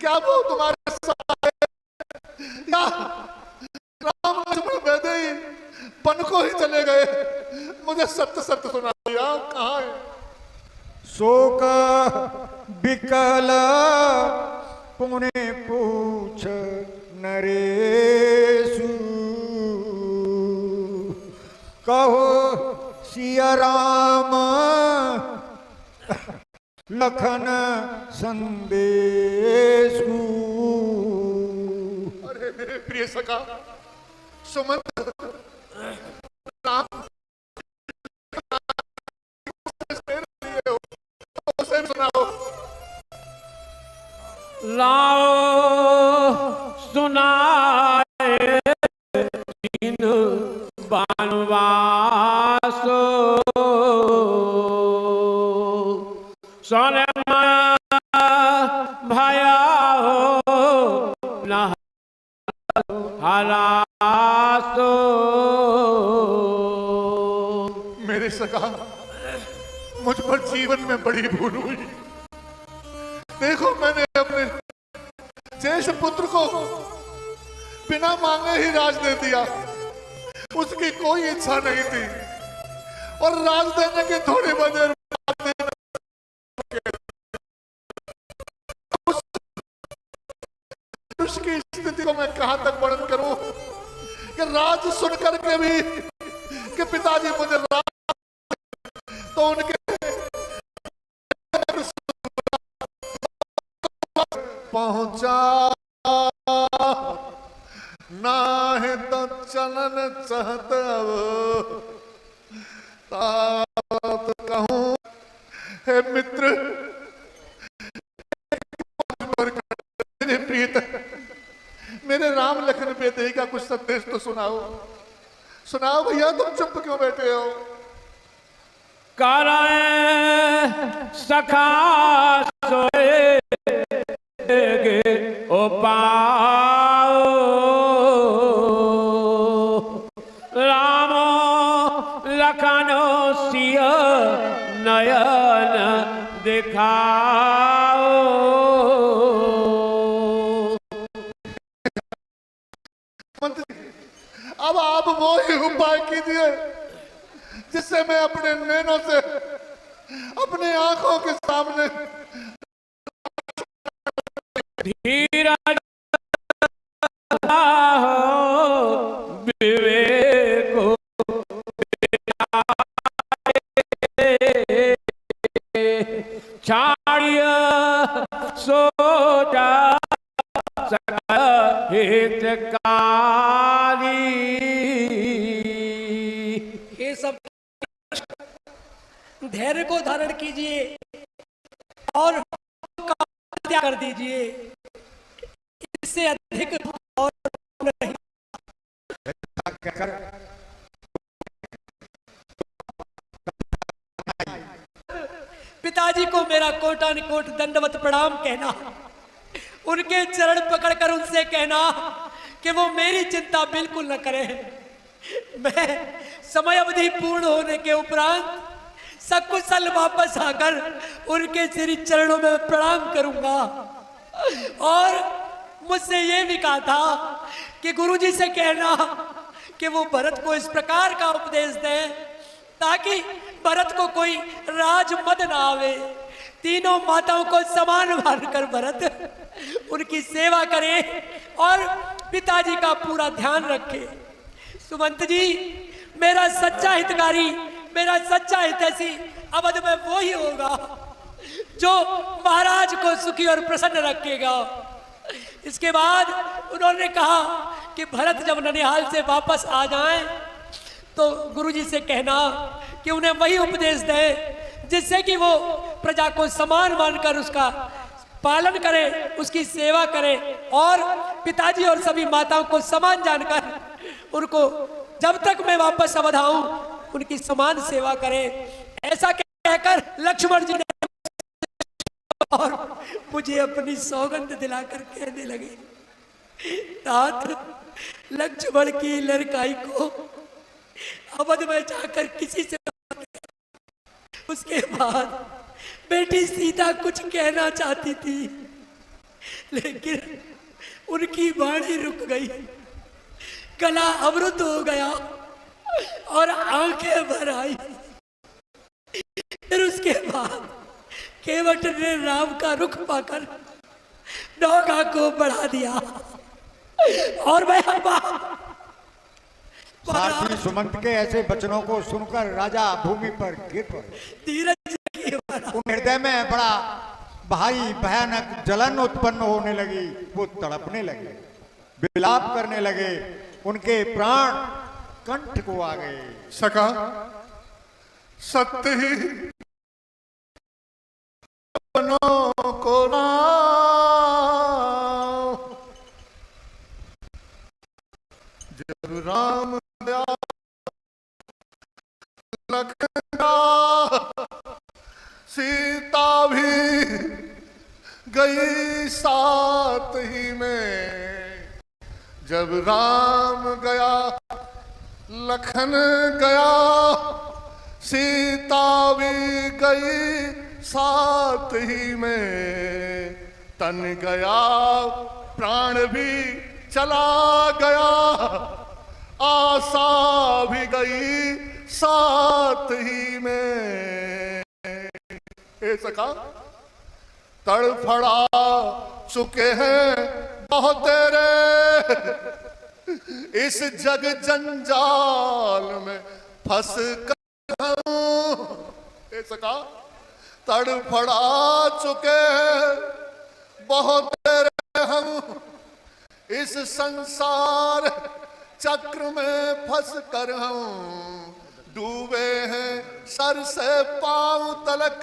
क्या वो तुम्हारे साथ है या राम लक्ष्मण वैदेही बन को ही चले गए? मुझे सत्य सत्य सुना भैया, कहाँ है? शोक विकल पुणे पूछ नरेशु, कहो सिया राम लखन संदेशु। अरे मेरे प्रिय सखा सुमंत, राम उसे सुनाओ। लाओ सुनाए तीन बनवा सो सोने भया हो न हरासो। मेरे सखा, मुझ पर जीवन में बड़ी भूल हुई। देखो, मैंने अपने ज्येष्ठ पुत्र को बिना मांगे ही राज दे दिया। उसकी कोई इच्छा नहीं थी और राज देने के थोड़ी देर उसकी स्थिति को मैं कहां तक वर्णन करूं कि राज सुनकर के भी कि पिताजी मुझे राज, तो उनके पहुंचा ना है तो चलन चाहत अब कहूं हे मित्र, मेरे प्रीत, मेरे राम लखन बेटे का कुछ संदेश तो सुनाओ। सुनाओ भैया, तुम चुप क्यों बैठे हो? कराए सखा सोए ओ पाओ रामो लखनो सिय नयन दिखाओ। अब आप वो ही उपाय कीजिए जिससे मैं अपने नैनों से अपने आंखों के सामने धीरज विवेक छाड़िय सोचा हितकारी। ये सब धैर्य को धारण कीजिए और त्याग कर दीजिए, इससे अधिक और नहीं। पिताजी को मेरा कोटानुकोट दंडवत प्रणाम कहना, उनके चरण पकड़कर उनसे कहना कि वो मेरी चिंता बिल्कुल न करें। मैं समय अवधि पूर्ण होने के उपरांत सकुशल वापस आकर उनके श्री चरणों में प्रणाम करूंगा। और मुझसे ये भी कहा था कि गुरुजी से कहना कि वो भरत को इस प्रकार का उपदेश दें ताकि भरत को कोई राजमद ना आवे। तीनों माताओं को समान मानकर भरत उनकी सेवा करे और पिताजी का पूरा ध्यान रखे। सुमंत जी, मेरा सच्चा हितकारी, मेरा सच्चा हितैषी अवध में वो ही होगा जो महाराज को सुखी और प्रसन्न रखेगा। इसके बाद उन्होंने कहा कि भरत जब ननिहाल से वापस आ जाएं तो गुरुजी से कहना कि उन्हें वही उपदेश दें जिससे कि वो प्रजा को समान मानकर उसका पालन करे, उसकी सेवा करे और पिताजी और सभी माताओं को समान जानकर उनको जब तक मैं वापस अवध आऊं उनकी समान सेवा करे। ऐसा कहकर लक्ष्मण जी ने और मुझे अपनी सौगंध दिलाकर कहने लगे, तात लक्ष्मण की लड़काई को अवध में जाकर किसी से उसके बाद बेटी सीता कुछ कहना चाहती थी लेकिन उनकी वाणी रुक गई, गला अवरुद्ध हो गया और आंखें भर आई। फिर उसके बाद केवट ने राम का रुख पाकर नौका को बढ़ा दिया और मैं सारथी सुमंत के ऐसे वचनों को सुनकर राजा भूमि पर गिर पड़े। धीरज उन हृदय में बड़ा भारी भयानक जलन उत्पन्न होने लगी। वो तड़पने लगे, विलाप करने लगे, उनके प्राण कंठ को आ गए। सखा, सत्य ही को जब राम रखना, सीता भी गई साथ ही में। जब राम गया लखन गया, सीता भी गई साथ ही में। तन गया प्राण भी चला गया, आशा भी गई साथ ही में। ए सखा तड़फड़ा चुके हैं बहुत तेरे, इस जग जंजाल में फंस कर। ए सखा तड़फड़ा चुके हैं बहुत तेरे हम, इस संसार चक्र में फंस कर हम। डूबे हैं सर से पांव तलक,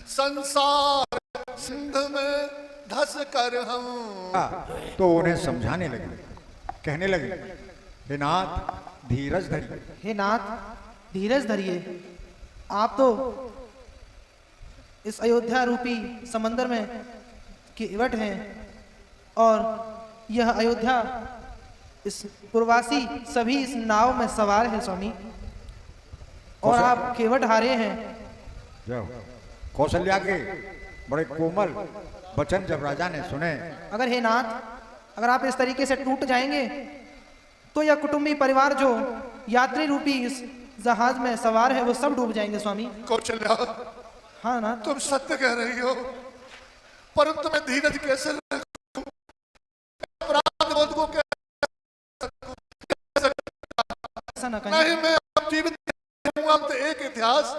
संसार सिंध में धस कर हम। तो उन्हें समझाने लगे, कहने लगे, हे नाथ धीरज धरिए। हे नाथ धीरज धरिए। आप तो इस अयोध्या रूपी समंदर में केवट हैं, और यह अयोध्या इस पूर्वासी सभी इस नाव में सवार हैं स्वामी, और आप केवट हारे हैं। कौशल्या के बड़े कोमल वचन जब राजा ने सुने, अगर हे नाथ अगर आप इस तरीके से टूट जाएंगे तो यह कुटुंबी परिवार जो यात्री रूपी इस जहाज में सवार है वो सब डूब जाएंगे स्वामी। कौशल्या, हाँ ना, तुम सत्य कह रही हो, परंतु मैं धीरज कैसे रखूं? अपराध बोध को नहीं, मैं अब जीवित रहूंगा तो एक इतिहास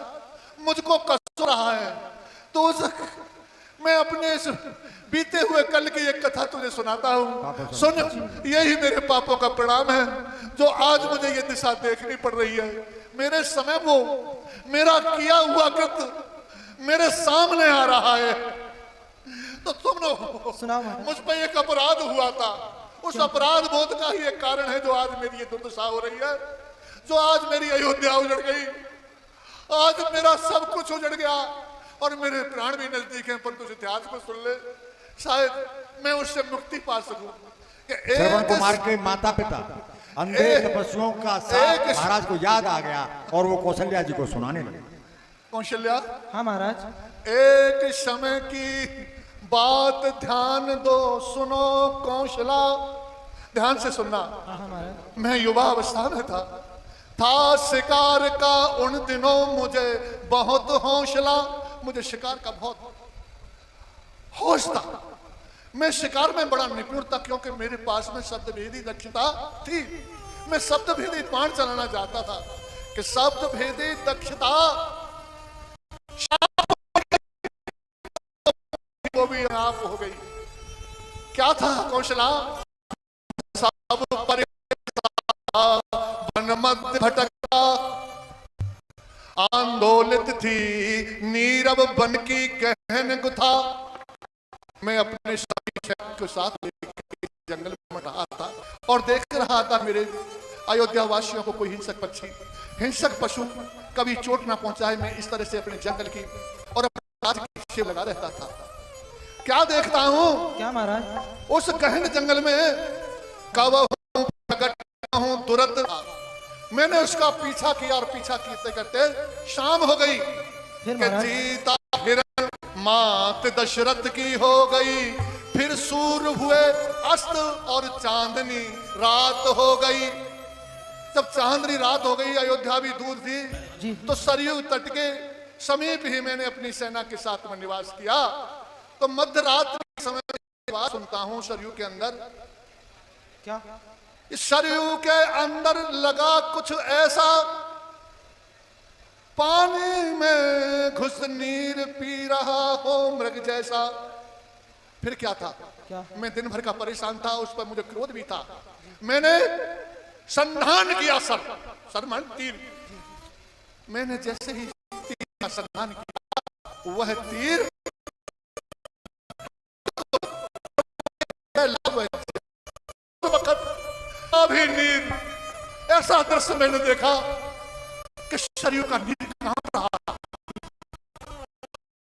मुझको कस रहा है। तो मैं अपने इस बीते हुए कल की एक कथा तुझे सुनाता हूँ। सुन, यही मेरे पापों का परिणाम है जो आज मुझे ये दिशा देखनी पड़ रही है। मेरे समय वो मेरा किया हुआ कृत मेरे सामने आ रहा है। तो तुम लोग मुझ पर एक अपराध हुआ था, उस अपराध बोध का ही एक कारण है जो आज मेरी ये दुर्दशा हो रही है, जो आज मेरी अयोध्या उजड़ गई, आज मेरा सब कुछ उजड़ गया और मेरे प्राण भी नजदीक हैं। परंतु इतिहास को सुन ले, शायद मैं उससे मुक्ति पा सकूं। श्रवण कुमार के माता पिता अंधे तपस्वियों का साथ महाराज को याद आ गया और वो कौशल्या जी को सुनाने लगे। कौशल्या, हाँ महाराज, एक समय की बात ध्यान दो, सुनो कौशला, ध्यान से सुनना। मैं युवा अवस्था में था शिकार का उन दिनों मुझे बहुत हौसला, मुझे शिकार का बहुत होश था। मैं शिकार में बड़ा निपुण था क्योंकि मेरे पास में शब्द भेदी दक्षता थी। मैं शब्द भेदी बाण चलाना चाहता था कि शब्द भेदी दक्षता वो भी आप हो गई। क्या था कौशला? सब वन मध्य भटका, आंदोलित थी नीरव बन की गहन गुथा। मैं अपने सभी के साथ जंगल में रहा था और देख रहा था मेरे अयोध्या वासियों को कोई हिंसक पक्षी, हिंसक पशु कभी चोट ना पहुंचाए। मैं इस तरह से अपने जंगल की और अपने राज की सेव लगा रहता था। क्या देखता हूं? क्या महाराज? उस गहन जंगल में कवहू हूं तुरंत। मैंने उसका पीछा किया और पीछा करते करते शाम हो गई कि सीता हिरण मात दशरथ की हो गई। फिर सूर्य हुए अस्त और चांदनी रात हो गई। जब चांदनी रात हो गई, अयोध्या भी दूर थी, तो सरयू तट के समीप ही मैंने अपनी सेना के साथ में निवास किया। तो मध्य रात्रि के समय में सुनता हूं सरयू के अंदर, क्या इस सरयू के अंदर लगा कुछ ऐसा, पानी में घुस नीर पी रहा हो मृग जैसा। फिर क्या था? क्या? मैं दिन भर का परेशान था, उस पर मुझे क्रोध भी था। मैंने संधान किया, सरमन तीर। मैंने जैसे ही तीर का संधान किया, वह तीर अभी नीर। ऐसा दृश्य मैंने देखा कि शरीर का